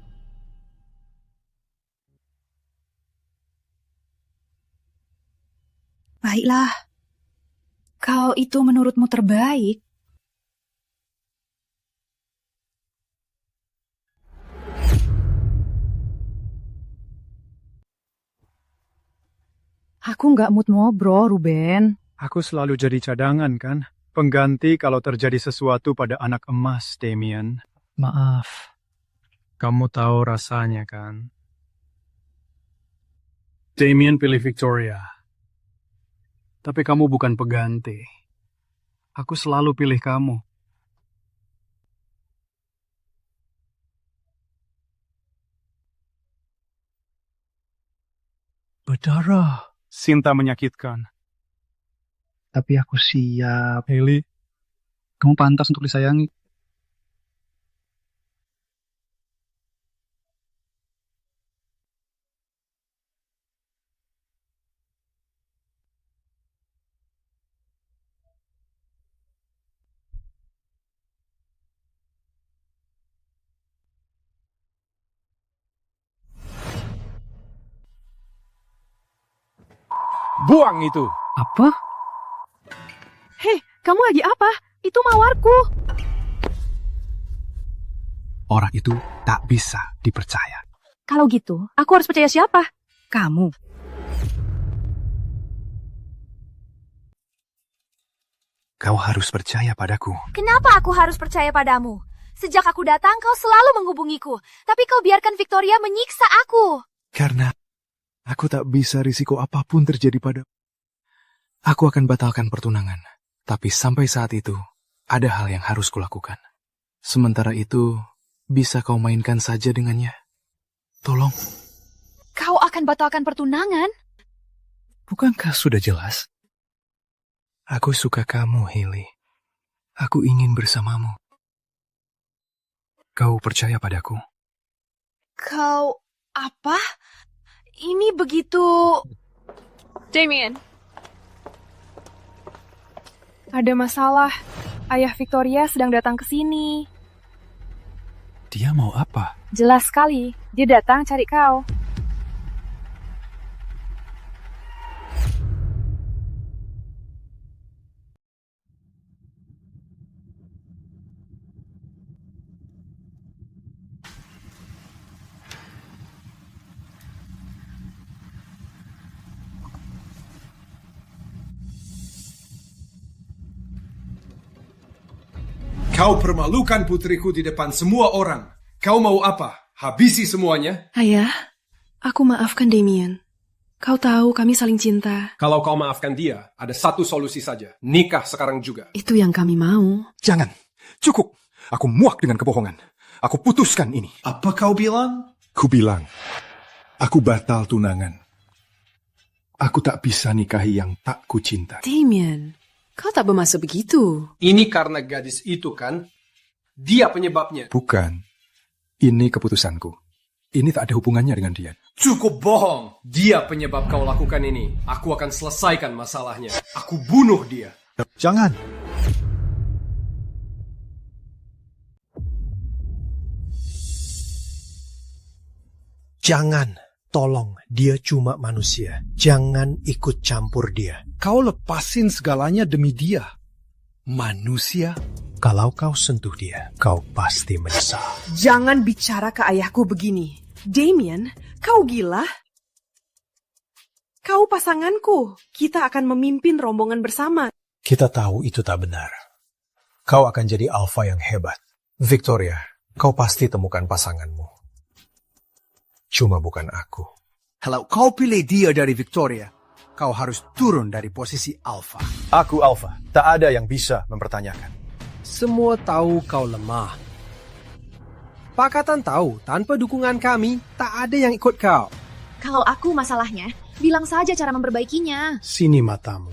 Speaker 1: Baiklah. Kau itu menurutmu terbaik.
Speaker 4: Aku nggak mood ngobrol, Ruben.
Speaker 8: Aku selalu jadi cadangan, kan? Pengganti kalau terjadi sesuatu pada anak emas, Damien. Maaf. Kamu tahu rasanya, kan? Damien pilih Victoria. Tapi kamu bukan pengganti. Aku selalu pilih kamu. Berdarah. Cinta menyakitkan. Tapi aku siap. Hailey, kamu pantas untuk disayangi.
Speaker 3: Buang itu!
Speaker 8: Apa?
Speaker 4: Hei, kamu lagi apa? Itu mawarku.
Speaker 2: Orang itu tak bisa dipercaya.
Speaker 4: Kalau gitu, aku harus percaya siapa? Kamu.
Speaker 2: Kau harus percaya padaku.
Speaker 22: Kenapa aku harus percaya padamu? Sejak aku datang, kau selalu menghubungiku. Tapi kau biarkan Victoria menyiksa aku.
Speaker 2: Karena aku tak bisa risiko apapun terjadi pada. Aku akan batalkan pertunangan. Tapi sampai saat itu, ada hal yang harus kulakukan. Sementara itu, bisa kau mainkan saja dengannya. Tolong.
Speaker 5: Kau akan batalkan pertunangan?
Speaker 2: Bukankah sudah jelas? Aku suka kamu, Hailey. Aku ingin bersamamu. Kau percaya padaku?
Speaker 1: Kau... apa? Ini begitu...
Speaker 9: Damien. Ada masalah. Ayah Victoria sedang datang ke sini.
Speaker 2: Dia mau apa?
Speaker 9: Jelas sekali. Dia datang cari kau.
Speaker 3: Kau permalukan putriku di depan semua orang. Kau mau apa? Habisi semuanya?
Speaker 1: Ayah, aku maafkan Damien. Kau tahu kami saling cinta.
Speaker 3: Kalau kau maafkan dia, ada satu solusi saja. Nikah sekarang juga.
Speaker 1: Itu yang kami mau.
Speaker 2: Jangan. Cukup. Aku muak dengan kebohongan. Aku putuskan ini.
Speaker 13: Apa kau bilang?
Speaker 18: Ku bilang, aku batal tunangan. Aku tak bisa nikahi yang tak ku cinta.
Speaker 1: Damien, kau tak bermaksud begitu.
Speaker 3: Ini karena gadis itu, kan? Dia penyebabnya.
Speaker 2: Bukan. Ini keputusanku. Ini tak ada hubungannya dengan dia.
Speaker 3: Cukup bohong. Dia penyebab kau lakukan ini. Aku akan selesaikan masalahnya. Aku bunuh dia.
Speaker 18: Jangan.
Speaker 12: Jangan. Tolong, dia cuma manusia. Jangan ikut campur dia.
Speaker 19: Kau lepasin segalanya demi dia.
Speaker 12: Manusia? Kalau kau sentuh dia, kau pasti menyesal.
Speaker 23: Jangan bicara ke ayahku begini. Damien, kau gila? Kau pasanganku. Kita akan memimpin rombongan bersama.
Speaker 12: Kita tahu itu tak benar. Kau akan jadi alfa yang hebat. Victoria, kau pasti temukan pasanganmu. Cuma bukan aku.
Speaker 7: Kalau kau pilih dia dari Victoria, kau harus turun dari posisi alfa.
Speaker 15: Aku alfa. Tak ada yang bisa mempertanyakan.
Speaker 17: Semua tahu kau lemah. Pakatan tahu, tanpa dukungan kami, tak ada yang ikut kau.
Speaker 10: Kalau aku masalahnya, bilang saja cara memperbaikinya.
Speaker 13: Sini matamu.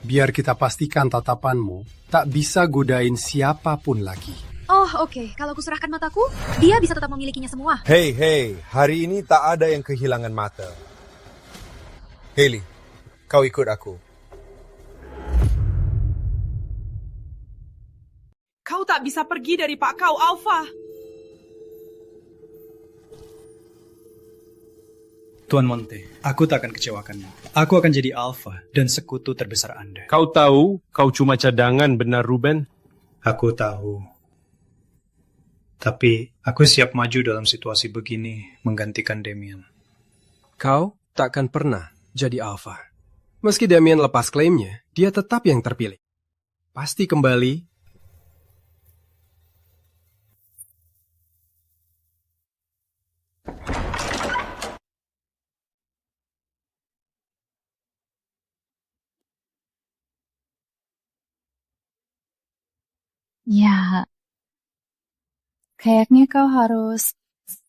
Speaker 13: Biar kita pastikan tatapanmu tak bisa godain siapapun lagi.
Speaker 10: Oh, oke. Kalau kuserahkan mataku, dia bisa tetap memilikinya semua.
Speaker 15: Hei, hari ini tak ada yang kehilangan mata. Hailey, kau ikut aku.
Speaker 23: Kau tak bisa pergi dari pak kau, Alpha.
Speaker 8: Tuan Monte, aku tak akan kecewakanmu. Aku akan jadi alfa dan sekutu terbesar Anda.
Speaker 20: Kau tahu, kau cuma cadangan, benar Ruben?
Speaker 8: Aku tahu. Tapi aku siap maju dalam situasi begini menggantikan Damien.
Speaker 17: Kau takkan pernah jadi alfa. Meski Damien lepas klaimnya, dia tetap yang terpilih. Pasti kembali.
Speaker 16: Ya, kayaknya kau harus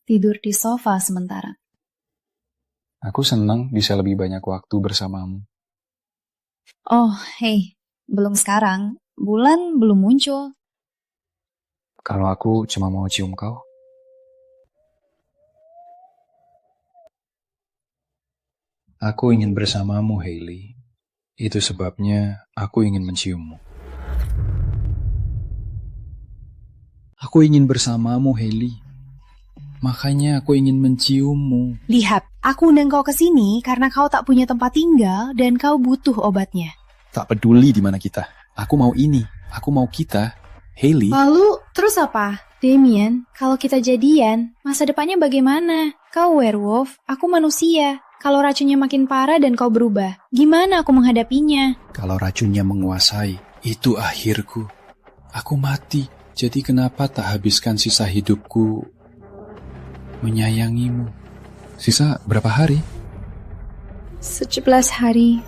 Speaker 16: tidur di sofa sementara.
Speaker 2: Aku senang bisa lebih banyak waktu bersamamu.
Speaker 16: Oh, hei, belum sekarang. Bulan belum muncul.
Speaker 2: Kalau aku cuma mau cium kau. Aku ingin bersamamu, Hailey. Itu sebabnya aku ingin menciummu. Aku ingin bersamamu, Hailey. Makanya aku ingin menciummu.
Speaker 16: Lihat, aku undang kau ke sini karena kau tak punya tempat tinggal dan kau butuh obatnya.
Speaker 2: Tak peduli di mana kita. Aku mau ini. Aku mau kita. Hailey.
Speaker 16: Lalu, terus apa? Damien, kalau kita jadian, masa depannya bagaimana? Kau werewolf, aku manusia. Kalau racunnya makin parah dan kau berubah, gimana aku menghadapinya?
Speaker 2: Kalau racunnya menguasai, itu akhirku. Aku mati. Jadi kenapa tak habiskan sisa hidupku menyayangimu? Sisa berapa hari?
Speaker 16: 17 hari.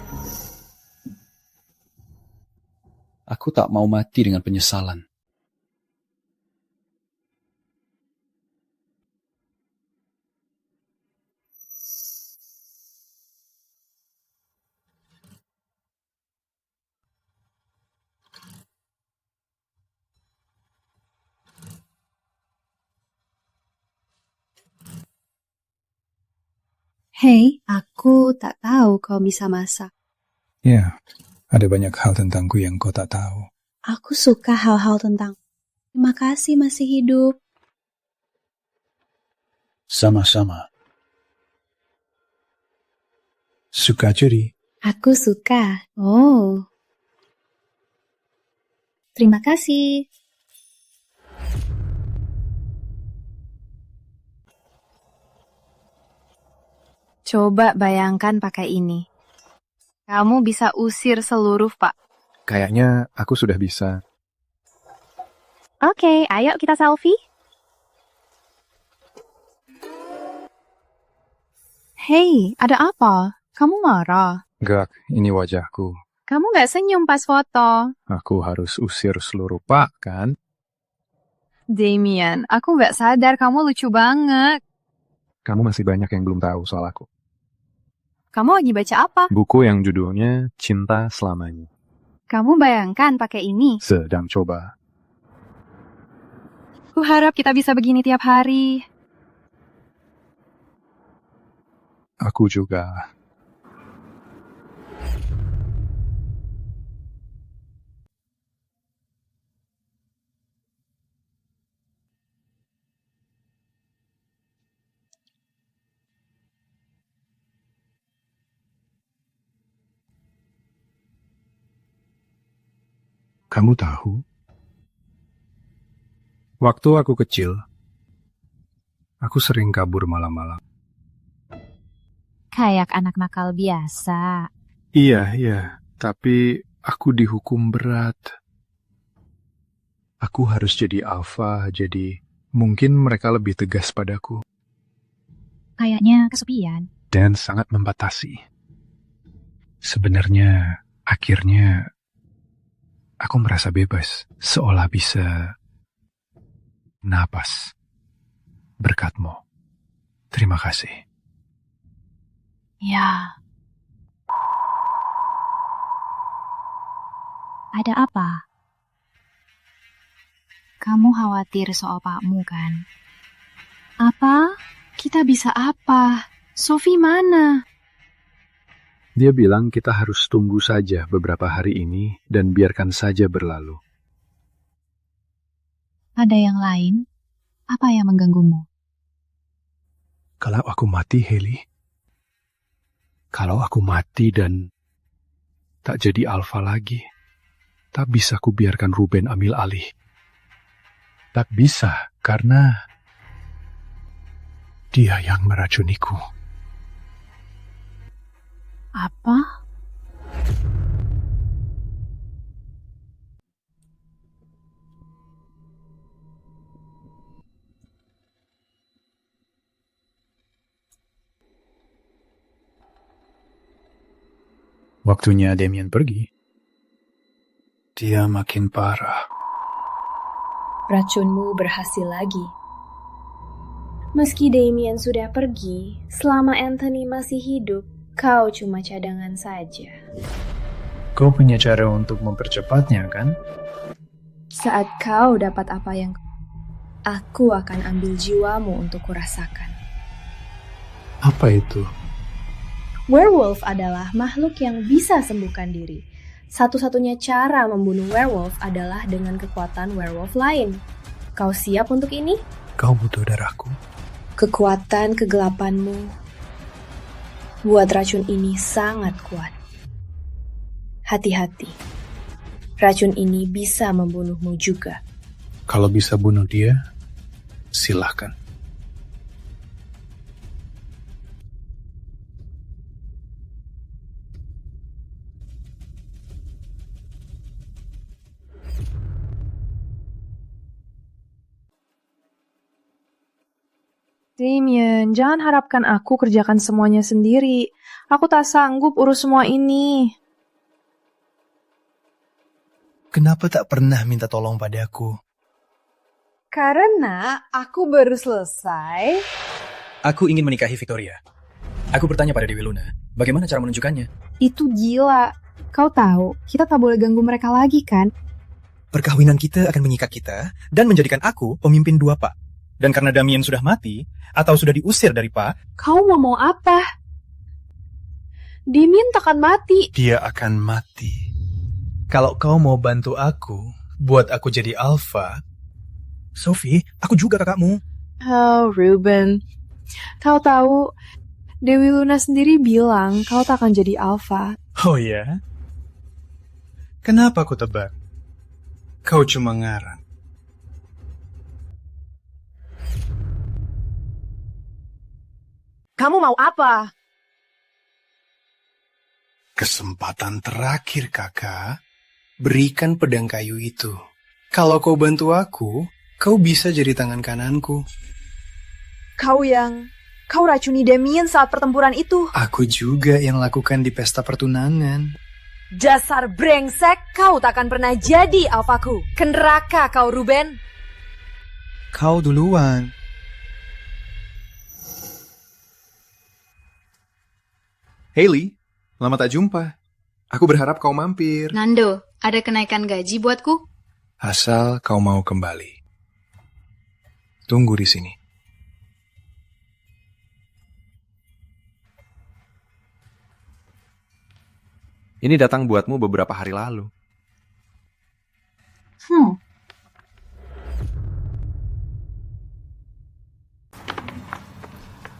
Speaker 2: Aku tak mau mati dengan penyesalan.
Speaker 16: Hei, aku tak tahu kau bisa masak.
Speaker 2: Ya, ada banyak hal tentangku yang kau tak tahu.
Speaker 16: Aku suka hal-hal tentang. Terima kasih masih hidup.
Speaker 2: Sama-sama. Suka curi?
Speaker 16: Aku suka. Oh. Terima kasih. Coba bayangkan pakai ini. Kamu bisa usir seluruh pak.
Speaker 2: Kayaknya aku sudah bisa.
Speaker 16: Oke, ayo kita selfie. Hei, ada apa? Kamu marah?
Speaker 2: Gak, ini wajahku.
Speaker 16: Kamu gak senyum pas foto.
Speaker 2: Aku harus usir seluruh pak, kan?
Speaker 16: Damien, aku gak sadar kamu lucu banget.
Speaker 2: Kamu masih banyak yang belum tahu soal aku.
Speaker 16: Kamu lagi baca apa?
Speaker 2: Buku yang judulnya Cinta Selamanya.
Speaker 16: Kamu bayangkan pakai ini.
Speaker 2: Sedang coba.
Speaker 16: Ku harap kita bisa begini tiap hari.
Speaker 2: Aku juga. Kamu tahu? Waktu aku kecil, aku sering kabur malam-malam.
Speaker 16: Kayak anak nakal biasa.
Speaker 2: Iya, tapi aku dihukum berat. Aku harus jadi alfa, jadi mungkin mereka lebih tegas padaku.
Speaker 16: Kayaknya kesepian.
Speaker 2: Dan sangat membatasi. Sebenarnya, akhirnya, aku merasa bebas, seolah bisa napas. Berkatmu. Terima kasih.
Speaker 16: Ya. Ada apa? Kamu khawatir soal pakmu kan? Apa? Kita bisa apa? Sophie mana?
Speaker 2: Dia bilang kita harus tunggu saja beberapa hari ini dan biarkan saja berlalu.
Speaker 16: Ada yang lain? Apa yang mengganggumu?
Speaker 2: Kalau aku mati, Hailey. Kalau aku mati dan tak jadi alfa lagi, tak bisa ku biarkan Ruben ambil alih. Tak bisa, karena dia yang meracuniku.
Speaker 16: Apa?
Speaker 2: Waktunya Damien pergi. Dia makin parah.
Speaker 9: Racunmu berhasil lagi. Meski Damien sudah pergi, selama Anthony masih hidup, kau cuma cadangan saja.
Speaker 8: Kau punya cara untuk mempercepatnya, kan?
Speaker 1: Saat kau dapat apa yang aku akan ambil jiwamu untuk kurasakan.
Speaker 2: Apa itu?
Speaker 1: Werewolf adalah makhluk yang bisa sembuhkan diri. Satu-satunya cara membunuh werewolf adalah dengan kekuatan werewolf lain. Kau siap untuk ini?
Speaker 2: Kau butuh darahku.
Speaker 1: Kekuatan kegelapanmu buat racun ini sangat kuat. Hati-hati. Racun ini bisa membunuhmu juga.
Speaker 2: Kalau bisa bunuh dia, silahkan.
Speaker 1: Damien, jangan harapkan aku kerjakan semuanya sendiri. Aku tak sanggup urus semua ini.
Speaker 12: Kenapa tak pernah minta tolong padaku?
Speaker 23: Karena aku baru selesai.
Speaker 2: Aku ingin menikahi Victoria. Aku bertanya pada Dewi Luna, bagaimana cara menunjukkannya?
Speaker 23: Itu gila. Kau tahu, kita tak boleh ganggu mereka lagi kan?
Speaker 2: Perkawinan kita akan mengikat kita dan menjadikan aku pemimpin dua Pak. Dan karena Damien sudah mati, atau sudah diusir dari Pak,
Speaker 23: Kau mau apa? Damien takkan mati.
Speaker 12: Dia akan mati. Kalau kau mau bantu aku, buat aku jadi alfa.
Speaker 2: Sophie, aku juga kakakmu.
Speaker 1: Oh, Ruben. Kau tahu, Dewi Luna sendiri bilang kau tak akan jadi alfa.
Speaker 12: Oh ya? Kenapa aku tebak? Kau cuma ngarang.
Speaker 23: Kamu mau apa?
Speaker 12: Kesempatan terakhir, kakak. Berikan pedang kayu itu. Kalau kau bantu aku, kau bisa jadi tangan kananku.
Speaker 23: Kau racuni Damien saat pertempuran itu.
Speaker 12: Aku juga yang lakukan di pesta pertunangan.
Speaker 22: Dasar brengsek, kau takkan pernah jadi alfaku. Ke neraka kau, Ruben.
Speaker 12: Kau duluan.
Speaker 3: Hailey, lama tak jumpa. Aku berharap kau mampir.
Speaker 10: Nando, ada kenaikan gaji buatku?
Speaker 12: Asal kau mau kembali. Tunggu di sini.
Speaker 3: Ini datang buatmu beberapa hari lalu.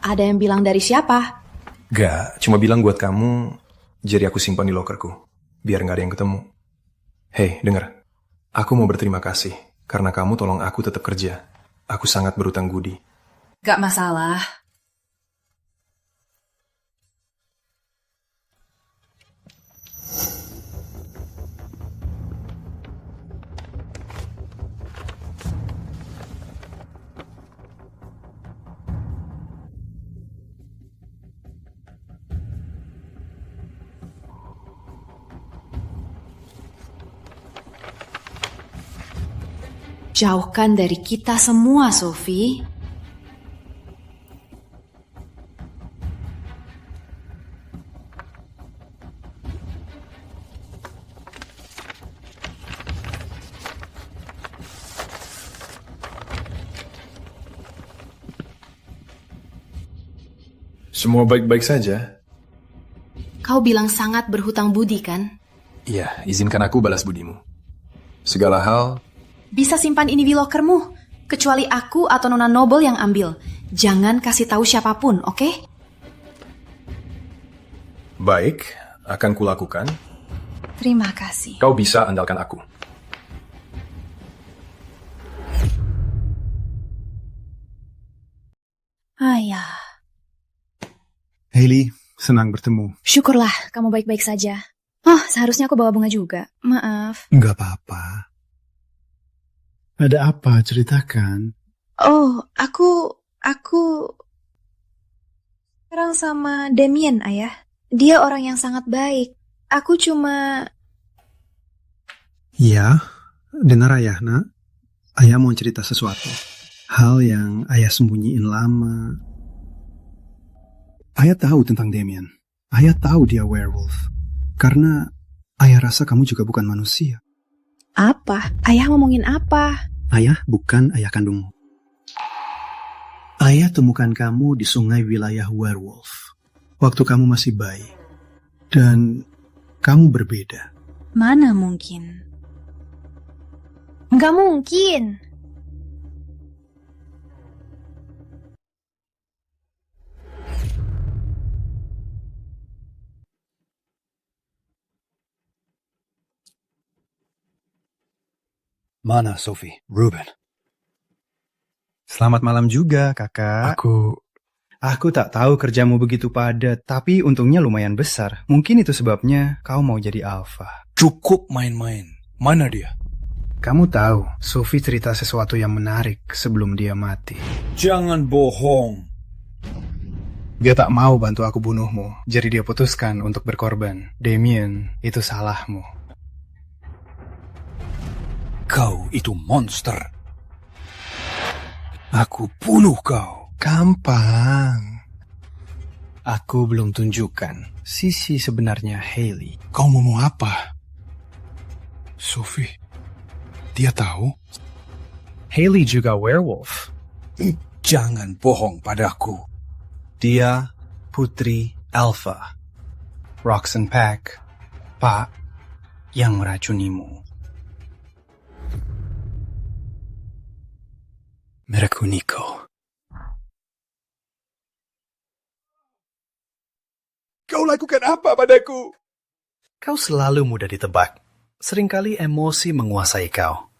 Speaker 1: Ada yang bilang dari siapa?
Speaker 3: Gak, cuma bilang buat kamu, jadi aku simpan di lokerku. Biar gak ada yang ketemu. Hei, denger. Aku mau berterima kasih, karena kamu tolong aku tetap kerja. Aku sangat berutang budi.
Speaker 22: Gak masalah.
Speaker 11: Jauhkan dari kita semua, Sophie.
Speaker 3: Semua baik-baik saja.
Speaker 11: Kau bilang sangat berhutang budi, kan?
Speaker 3: Iya, izinkan aku balas budimu. Segala hal...
Speaker 11: Bisa simpan ini di lokermu, kecuali aku atau Nona Noble yang ambil. Jangan kasih tahu siapapun, oke?
Speaker 3: Baik, akan kulakukan.
Speaker 16: Terima kasih.
Speaker 3: Kau bisa andalkan aku.
Speaker 16: Ayah.
Speaker 8: Hailey, senang bertemu.
Speaker 16: Syukurlah kamu baik-baik saja. Oh, seharusnya aku bawa bunga juga. Maaf.
Speaker 8: Nggak apa-apa. Ada apa? Ceritakan.
Speaker 16: Oh, aku sekarang sama Damien, Ayah. Dia orang yang sangat baik. Aku cuma...
Speaker 8: Ya, dengar Ayah, nak. Ayah mau cerita sesuatu. Hal yang Ayah sembunyiin lama. Ayah tahu tentang Damien. Ayah tahu dia werewolf. Karena Ayah rasa kamu juga bukan manusia.
Speaker 16: Apa? Ayah ngomongin apa?
Speaker 8: Ayah bukan ayah kandungmu. Ayah temukan kamu di sungai wilayah werewolf. Waktu kamu masih bayi. Dan kamu berbeda.
Speaker 16: Mana mungkin? Nggak mungkin.
Speaker 8: Mana Sophie? Ruben.
Speaker 6: Selamat malam juga, kakak. Aku tak tahu kerjamu begitu padat, tapi untungnya lumayan besar. Mungkin itu sebabnya kau mau jadi alpha.
Speaker 12: Cukup main-main. Mana dia?
Speaker 6: Kamu tahu, Sophie cerita sesuatu yang menarik sebelum dia mati.
Speaker 12: Jangan bohong.
Speaker 6: Dia tak mau bantu aku bunuhmu, jadi dia putuskan untuk berkorban. Damien, itu salahmu.
Speaker 12: Kau itu monster. Aku bunuh kau.
Speaker 6: Gampang. Aku belum tunjukkan sisi sebenarnya Hailey.
Speaker 18: Kau mau apa? Sophie, dia tahu?
Speaker 6: Hailey juga werewolf.
Speaker 12: Jangan bohong padaku.
Speaker 6: Dia putri Alpha. Roxanne Pack, Pak, yang meracunimu. Mirakuniko.
Speaker 18: Kau lakukan apa padaku?
Speaker 6: Kau selalu mudah ditebak. Seringkali emosi menguasai kau.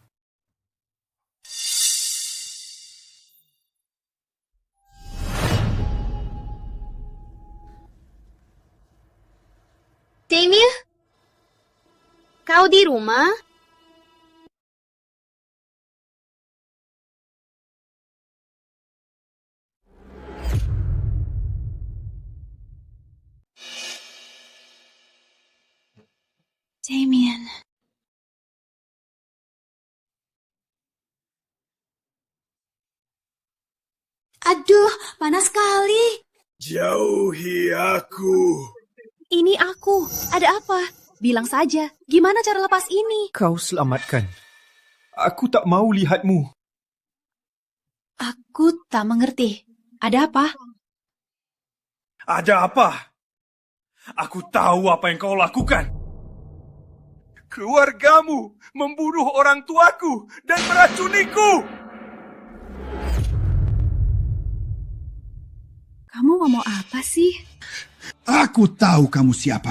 Speaker 22: Damien? Kau di rumah?
Speaker 16: Damien.
Speaker 22: Aduh, panas sekali.
Speaker 18: Jauhi aku.
Speaker 22: Ini aku. Ada apa? Bilang saja. Gimana cara lepas ini?
Speaker 13: Kau selamatkan. Aku tak mau lihatmu.
Speaker 22: Aku tak mengerti. Ada apa?
Speaker 13: Ada apa? Aku tahu apa yang kau lakukan. Keluargamu membunuh orang tuaku dan meracuniku.
Speaker 16: Kamu ngomong apa sih?
Speaker 18: Aku tahu kamu siapa.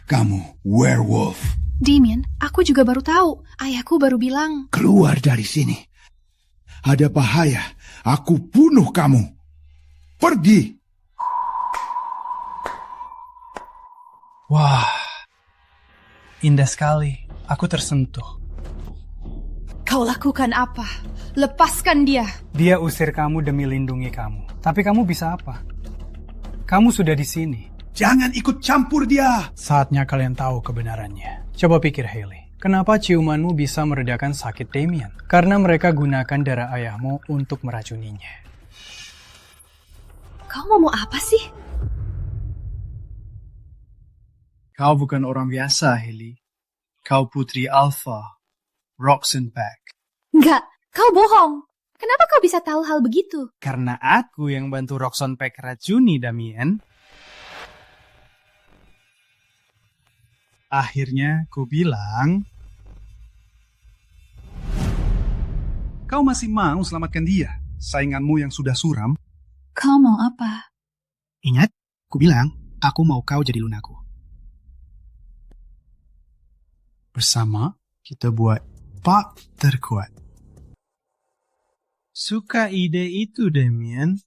Speaker 18: Kamu werewolf.
Speaker 16: Damien, aku juga baru tahu. Ayahku baru bilang...
Speaker 18: Keluar dari sini. Ada bahaya. Aku bunuh kamu. Pergi.
Speaker 13: Wah, indah sekali. Aku tersentuh.
Speaker 16: Kau lakukan apa? Lepaskan dia.
Speaker 13: Dia usir kamu demi lindungi kamu. Tapi kamu bisa apa? Kamu sudah di sini.
Speaker 18: Jangan ikut campur dia.
Speaker 13: Saatnya kalian tahu kebenarannya. Coba pikir, Hailey. Kenapa ciumanmu bisa meredakan sakit Damien? Karena mereka gunakan darah ayahmu untuk meracuninya.
Speaker 16: Kau ngomong apa sih?
Speaker 13: Kau bukan orang biasa, Hailey. Kau putri Alpha, Roxenbeck.
Speaker 16: Enggak, kau bohong. Kenapa kau bisa tahu hal begitu?
Speaker 13: Karena aku yang bantu Roxenbeck racuni Damien. Akhirnya ku bilang, kau masih mau selamatkan dia, sainganmu yang sudah suram?
Speaker 16: Kau mau apa?
Speaker 13: Ingat, ku bilang, aku mau kau jadi lunaku. Bersama, kita buat pak terkuat. Suka ide itu, Damien?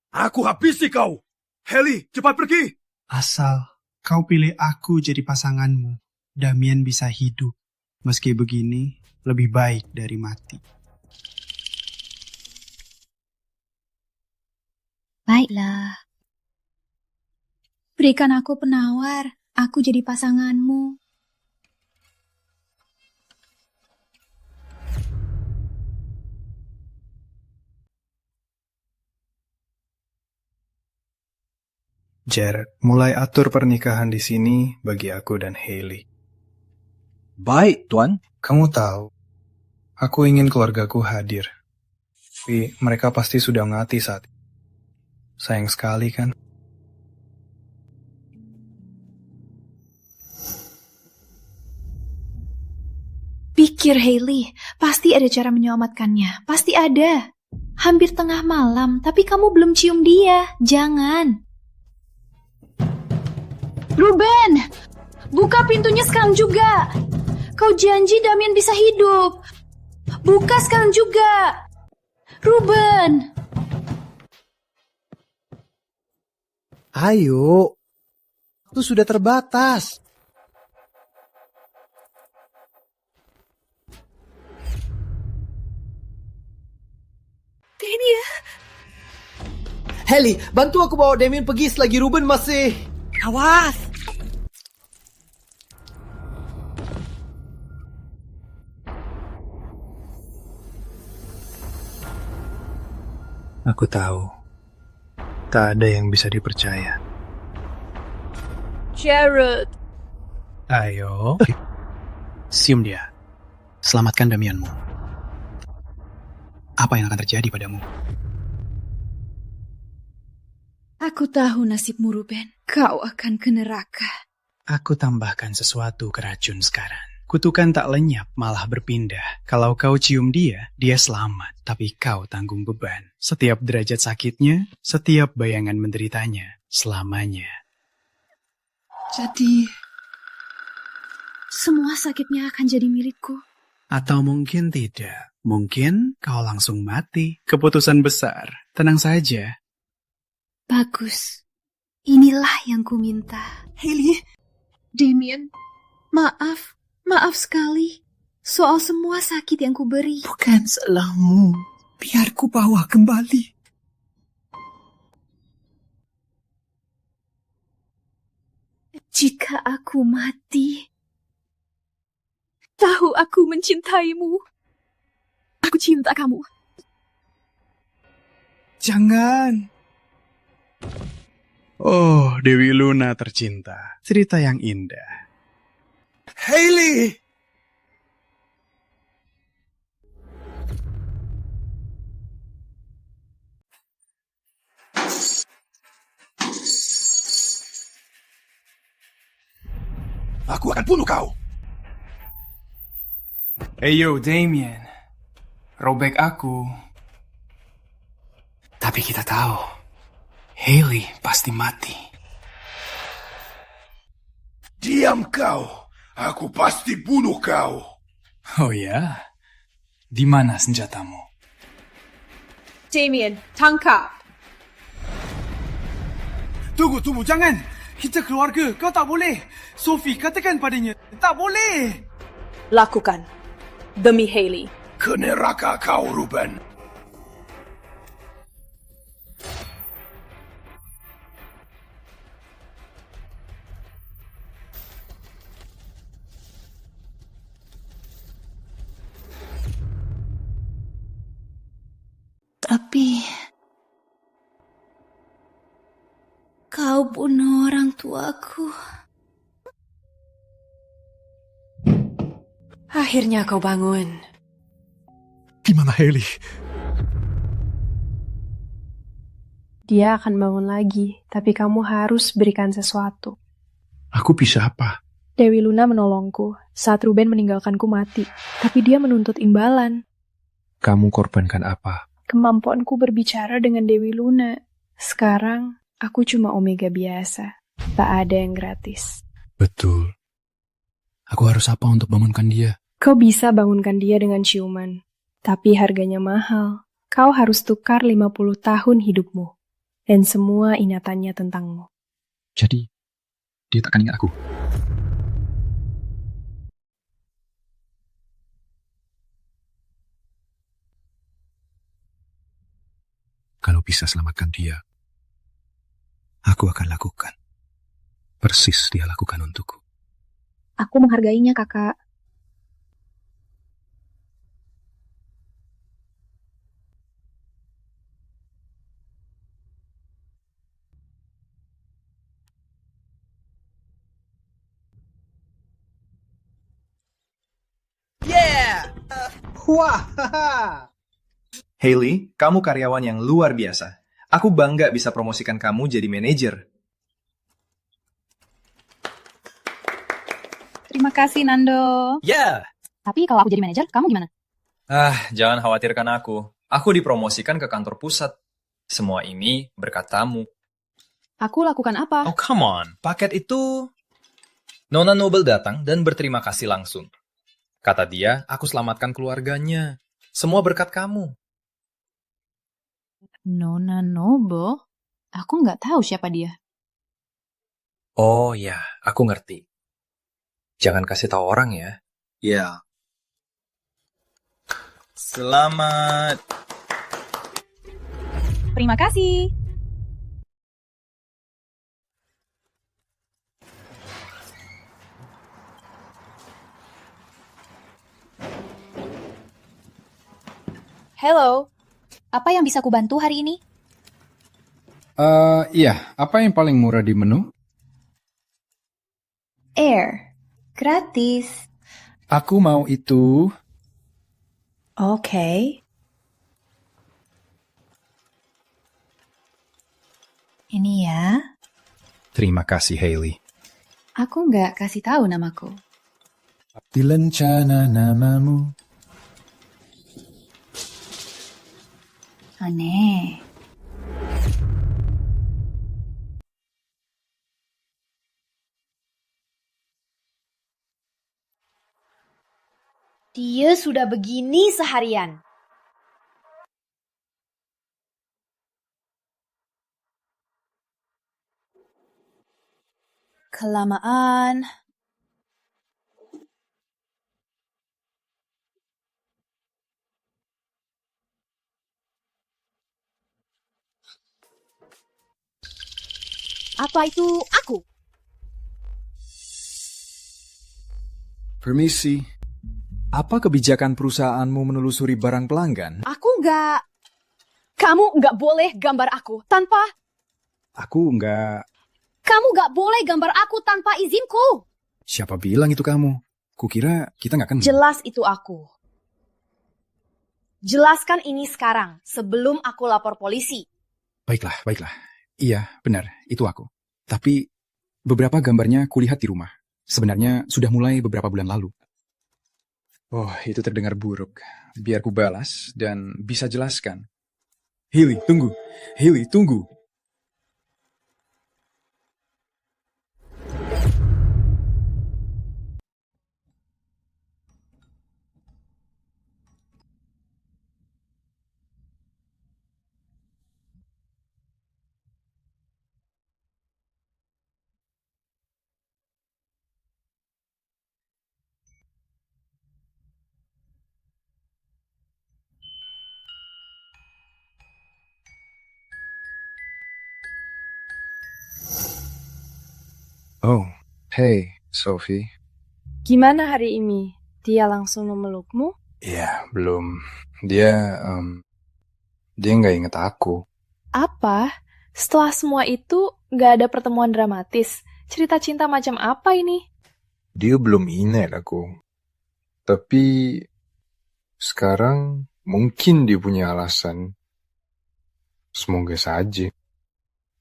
Speaker 3: Aku habisi kau! Hailey, cepat pergi!
Speaker 13: Asal kau pilih aku jadi pasanganmu, Damien bisa hidup. Meski begini, lebih baik dari mati.
Speaker 16: Baiklah. Berikan aku penawar, aku jadi pasanganmu.
Speaker 6: Jared, mulai atur pernikahan di sini bagi aku dan Hailey.
Speaker 2: Baik, Tuan.
Speaker 6: Kamu tahu, aku ingin keluargaku hadir. Tapi mereka pasti sudah mati saat itu. Sayang sekali kan?
Speaker 16: Pikir, Hailey, pasti ada cara menyelamatkannya. Pasti ada. Hampir tengah malam, tapi kamu belum cium dia. Jangan. Ruben, buka pintunya sekarang juga. Kau janji Damien bisa hidup. Buka sekarang juga. Ruben.
Speaker 12: Ayo. Itu sudah terbatas.
Speaker 16: Damien.
Speaker 12: Hailey, bantu aku bawa Damien pergi selagi Ruben masih...
Speaker 23: Awas!
Speaker 13: Aku tahu, tak ada yang bisa dipercaya.
Speaker 9: Jared.
Speaker 13: Ayo, cium dia. Selamatkan Damianmu. Apa yang akan terjadi padamu?
Speaker 16: Aku tahu nasibmu, Ruben. Kau akan ke neraka.
Speaker 13: Aku tambahkan sesuatu ke racun sekarang. Kutukan tak lenyap, malah berpindah. Kalau kau cium dia, dia selamat. Tapi kau tanggung beban. Setiap derajat sakitnya, setiap bayangan menderitanya, selamanya.
Speaker 16: Jadi, semua sakitnya akan jadi milikku.
Speaker 13: Atau mungkin tidak. Mungkin kau langsung mati. Keputusan besar. Tenang saja.
Speaker 16: Bagus. Inilah yang ku minta.
Speaker 23: Hailey.
Speaker 16: Damien, maaf. Maaf sekali. Soal semua sakit yang ku beri.
Speaker 23: Bukan salahmu. Biar ku bawa kembali.
Speaker 16: Jika aku mati, tahu aku mencintaimu. Aku cinta kamu.
Speaker 13: Jangan. Oh, Dewi Luna tercinta. Cerita yang indah.
Speaker 3: Hailey! Aku akan bunuh kau.
Speaker 13: Yo, Damien. Robek aku. Tapi kita tahu, Hailey pasti mati.
Speaker 18: Diam kau. Aku pasti bunuh kau.
Speaker 13: Oh ya? Di mana senjatamu?
Speaker 9: Damien, tangkap.
Speaker 4: Tunggu, jangan. Kita keluarga, kau tak boleh. Sophie, katakan padanya, tak boleh.
Speaker 9: Lakukan. Demi Hailey.
Speaker 18: Ke neraka kau, Ruben.
Speaker 16: Tapi kau bunuh orang tuaku.
Speaker 11: Akhirnya kau bangun.
Speaker 12: Gimana Hailey?
Speaker 1: Dia akan bangun lagi, tapi kamu harus berikan sesuatu.
Speaker 18: Aku bisa apa?
Speaker 1: Dewi Luna menolongku saat Ruben meninggalkanku mati, tapi dia menuntut imbalan.
Speaker 2: Kamu korbankan apa?
Speaker 1: Kemampuanku berbicara dengan Dewi Luna. Sekarang, aku cuma Omega biasa. Tak ada yang gratis.
Speaker 2: Betul. Aku harus apa untuk bangunkan dia?
Speaker 1: Kau bisa bangunkan dia dengan ciuman. Tapi harganya mahal. Kau harus tukar 50 tahun hidupmu. Dan semua ingatannya tentangmu.
Speaker 2: Jadi, dia takkan ingat aku. Kalau bisa selamatkan dia, aku akan lakukan. Persis dia lakukan untukku.
Speaker 1: Aku menghargainya, kakak.
Speaker 6: Yeah! Wah! Hailey, kamu karyawan yang luar biasa. Aku bangga bisa promosikan kamu jadi manajer.
Speaker 5: Terima kasih, Nando.
Speaker 6: Ya!
Speaker 5: Tapi kalau aku jadi manajer, kamu gimana?
Speaker 6: Jangan khawatirkan aku. Aku dipromosikan ke kantor pusat. Semua ini berkat tamu.
Speaker 1: Aku lakukan apa?
Speaker 6: Oh, come on. Paket itu... Nona Noble datang dan berterima kasih langsung. Kata dia, aku selamatkan keluarganya. Semua berkat kamu.
Speaker 5: Nona Noble? Aku nggak tahu siapa dia.
Speaker 6: Oh ya, aku ngerti. Jangan kasih tahu orang ya. Ya. Selamat.
Speaker 5: Terima kasih.
Speaker 9: Hello.
Speaker 5: Apa yang bisa kubantu hari ini?
Speaker 2: Iya. Apa yang paling murah di menu?
Speaker 16: Air. Gratis.
Speaker 2: Aku mau itu.
Speaker 16: Oke. Ini ya.
Speaker 2: Terima kasih, Hailey.
Speaker 16: Aku nggak kasih tahu namaku.
Speaker 2: Dilencana namamu.
Speaker 16: Aneh.
Speaker 22: Dia sudah begini seharian.
Speaker 1: Kelamaan.
Speaker 22: Apa itu aku?
Speaker 3: Permisi. Apa kebijakan perusahaanmu menelusuri barang pelanggan?
Speaker 22: Aku nggak. Kamu nggak boleh gambar aku tanpa.
Speaker 2: Aku nggak...
Speaker 22: Kamu nggak boleh gambar aku tanpa izinku.
Speaker 2: Siapa bilang itu kamu? Kukira kita nggak kenal.
Speaker 22: Jelas itu aku. Jelaskan ini sekarang, sebelum aku lapor polisi.
Speaker 2: Baiklah. Iya, benar. Itu aku. Tapi beberapa gambarnya kulihat di rumah. Sebenarnya sudah mulai beberapa bulan lalu. Oh, itu terdengar buruk. Biar ku balas dan bisa jelaskan. Hailey, tunggu. Oh, hey, Sophie.
Speaker 1: Gimana hari ini? Dia langsung memelukmu?
Speaker 2: Iya, belum. Dia nggak inget aku.
Speaker 1: Apa? Setelah semua itu, nggak ada pertemuan dramatis. Cerita cinta macam apa ini?
Speaker 2: Dia belum ingat aku. Tapi sekarang mungkin dia punya alasan. Semoga saja.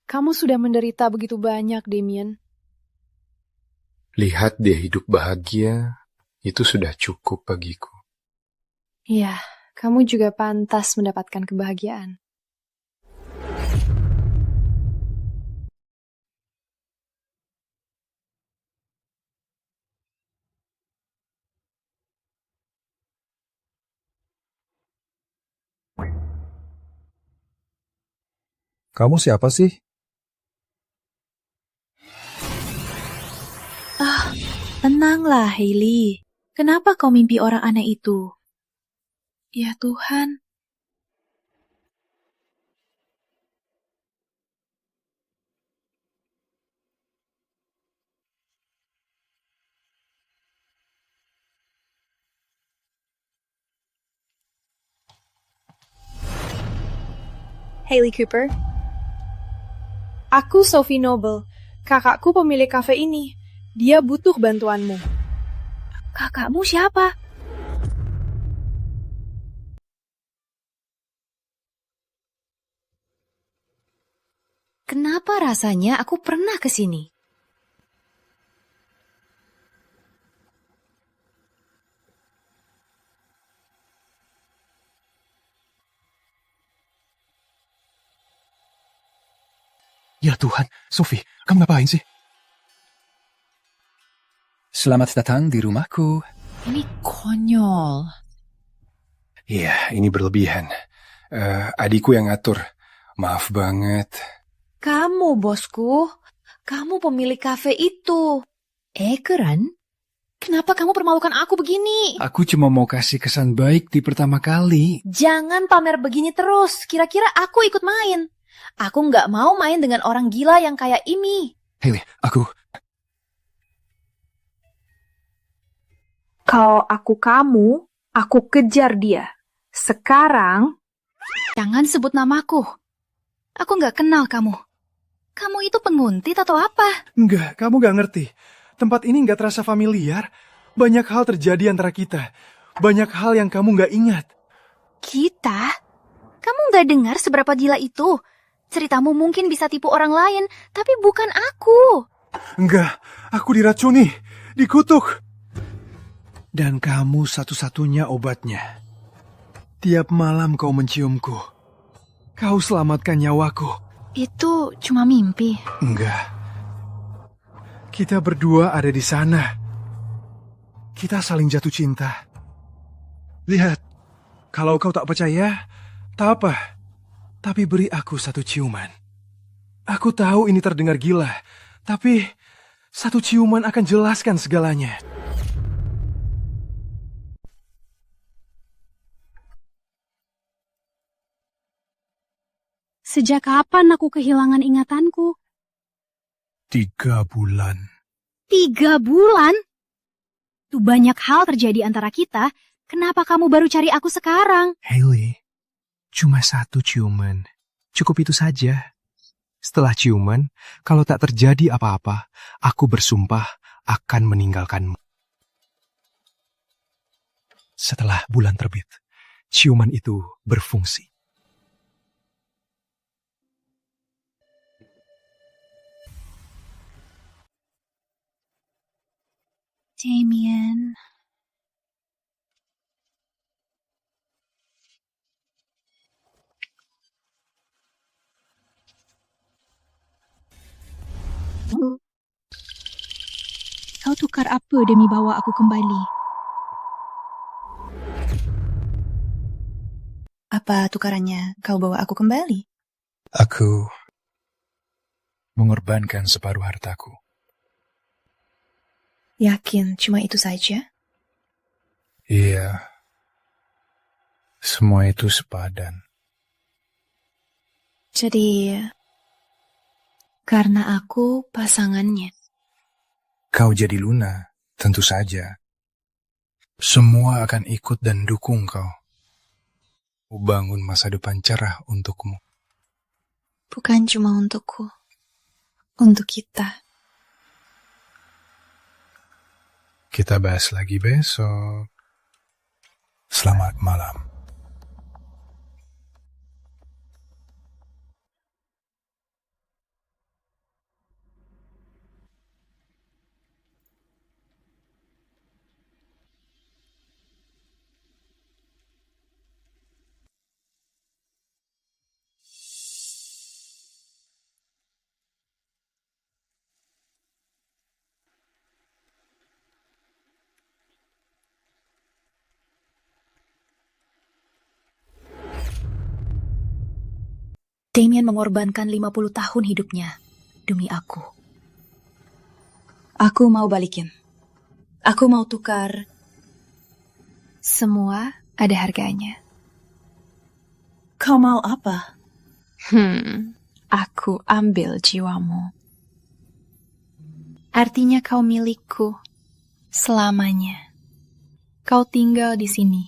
Speaker 1: Kamu sudah menderita begitu banyak, Damien.
Speaker 2: Lihat dia hidup bahagia, itu sudah cukup bagiku.
Speaker 1: Iya, kamu juga pantas mendapatkan kebahagiaan.
Speaker 12: Kamu siapa sih?
Speaker 16: Tenanglah, Hailey. Kenapa kau mimpi orang aneh itu?
Speaker 1: Ya Tuhan.
Speaker 9: Hailey Cooper.
Speaker 1: Aku Sophie Noble. Kakakku pemilik kafe ini. Dia butuh bantuanmu.
Speaker 16: Kakakmu siapa? Kenapa rasanya aku pernah ke sini?
Speaker 2: Ya Tuhan, Sophie, kamu ngapain sih?
Speaker 14: Selamat datang di rumahku.
Speaker 16: Ini konyol.
Speaker 2: Iya, ini berlebihan. Adikku yang ngatur. Maaf banget.
Speaker 16: Kamu, bosku. Kamu pemilik kafe itu. Keren. Kenapa kamu permalukan aku begini?
Speaker 8: Aku cuma mau kasih kesan baik di pertama kali.
Speaker 16: Jangan pamer begini terus. Kira-kira aku ikut main. Aku nggak mau main dengan orang gila yang kayak ini.
Speaker 2: Hailey, aku...
Speaker 9: Kalau aku kamu, aku kejar dia. Sekarang...
Speaker 16: Jangan sebut namaku. Aku nggak kenal kamu. Kamu itu penguntit atau apa?
Speaker 8: Enggak, kamu nggak ngerti. Tempat ini nggak terasa familiar. Banyak hal terjadi antara kita. Banyak hal yang kamu nggak ingat.
Speaker 16: Kita? Kamu nggak dengar seberapa gila itu? Ceritamu mungkin bisa tipu orang lain, tapi bukan aku.
Speaker 8: Enggak, aku diracuni, dikutuk. Dan kamu satu-satunya obatnya. Tiap malam kau menciumku. Kau selamatkan nyawaku.
Speaker 16: Itu cuma mimpi.
Speaker 8: Enggak. Kita berdua ada di sana. Kita saling jatuh cinta. Lihat, kalau kau tak percaya, tak apa. Tapi beri aku satu ciuman. Aku tahu ini terdengar gila, tapi satu ciuman akan jelaskan segalanya.
Speaker 5: Sejak kapan aku kehilangan ingatanku?
Speaker 8: 3 bulan.
Speaker 5: 3 bulan? Tuh banyak hal terjadi antara kita. Kenapa kamu baru cari aku sekarang?
Speaker 12: Hailey, cuma satu ciuman. Cukup itu saja. Setelah ciuman, kalau tak terjadi apa-apa, aku bersumpah akan meninggalkanmu. Setelah bulan terbit, ciuman itu berfungsi.
Speaker 16: Damien.
Speaker 5: Kau tukar apa demi bawa aku kembali?
Speaker 16: Apa tukarannya kau bawa aku kembali?
Speaker 2: Aku mengorbankan separuh hartaku.
Speaker 16: Yakin cuma itu saja?
Speaker 2: Iya. Semua itu sepadan.
Speaker 16: Jadi, karena aku pasangannya.
Speaker 12: Kau jadi Luna, tentu saja. Semua akan ikut dan dukung kau. Bangun masa depan cerah untukmu.
Speaker 16: Bukan cuma untukku, untuk kita.
Speaker 12: Kita bahas lagi besok. Selamat malam.
Speaker 5: Damien mengorbankan 50 tahun hidupnya demi aku.
Speaker 1: Aku mau balikin. Aku mau tukar.
Speaker 16: Semua ada harganya.
Speaker 1: Kau mau apa?
Speaker 16: Aku ambil jiwamu. Artinya kau milikku selamanya. Kau tinggal di sini,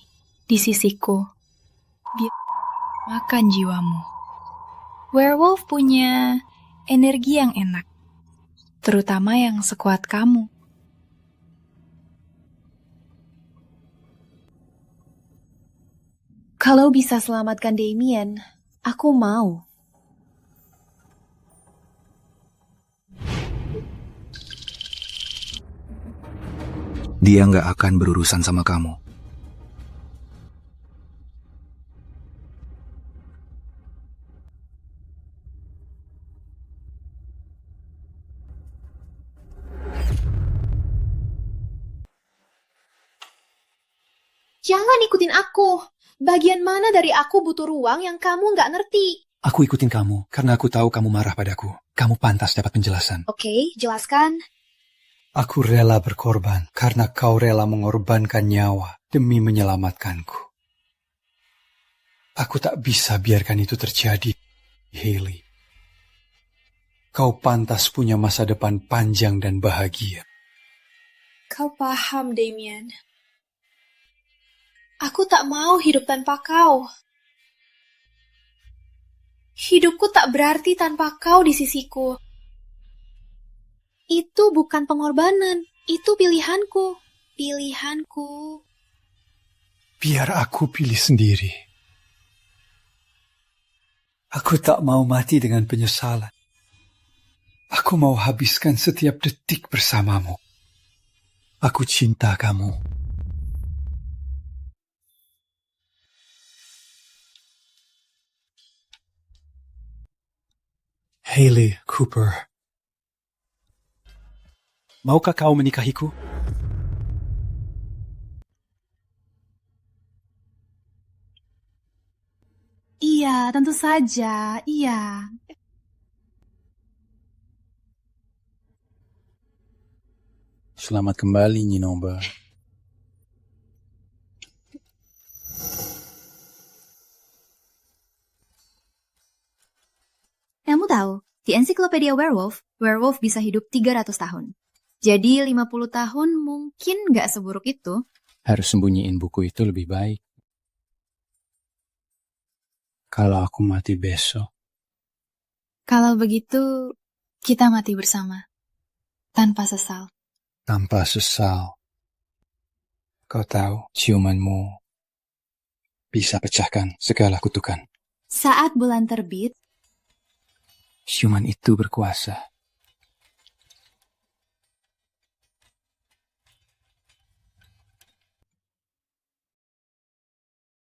Speaker 16: di sisiku. Biar makan jiwamu. Werewolf punya energi yang enak, terutama yang sekuat kamu.
Speaker 10: Kalau bisa selamatkan Damien, aku mau.
Speaker 2: Dia nggak akan berurusan sama kamu.
Speaker 10: Jangan ikutin aku. Bagian mana dari aku butuh ruang yang kamu nggak ngerti?
Speaker 14: Aku ikutin kamu karena aku tahu kamu marah padaku. Kamu pantas dapat penjelasan.
Speaker 10: Oke, jelaskan.
Speaker 14: Aku rela berkorban karena kau rela mengorbankan nyawa demi menyelamatkanku. Aku tak bisa biarkan itu terjadi, Hailey. Kau pantas punya masa depan panjang dan bahagia.
Speaker 9: Kau paham, Damien. Aku tak mau hidup tanpa kau. Hidupku tak berarti tanpa kau di sisiku. Itu bukan pengorbanan, itu pilihanku. Pilihanku.
Speaker 14: Biar aku pilih sendiri. Aku tak mau mati dengan penyesalan. Aku mau habiskan setiap detik bersamamu. Aku cinta kamu. Hailey Cooper. Maukah kau menikahiku?
Speaker 16: Iya, tentu saja. Iya.
Speaker 14: Selamat kembali, Ninoba.
Speaker 5: Kamu tahu, di ensiklopedia werewolf bisa hidup 300 tahun. Jadi 50 tahun mungkin nggak seburuk itu.
Speaker 12: Harus sembunyiin buku itu lebih baik. Kalau aku mati besok.
Speaker 16: Kalau begitu, kita mati bersama. Tanpa sesal.
Speaker 12: Tanpa sesal. Kau tahu, ciumanmu bisa pecahkan segala kutukan.
Speaker 5: Saat bulan terbit,
Speaker 12: ciuman itu berkuasa.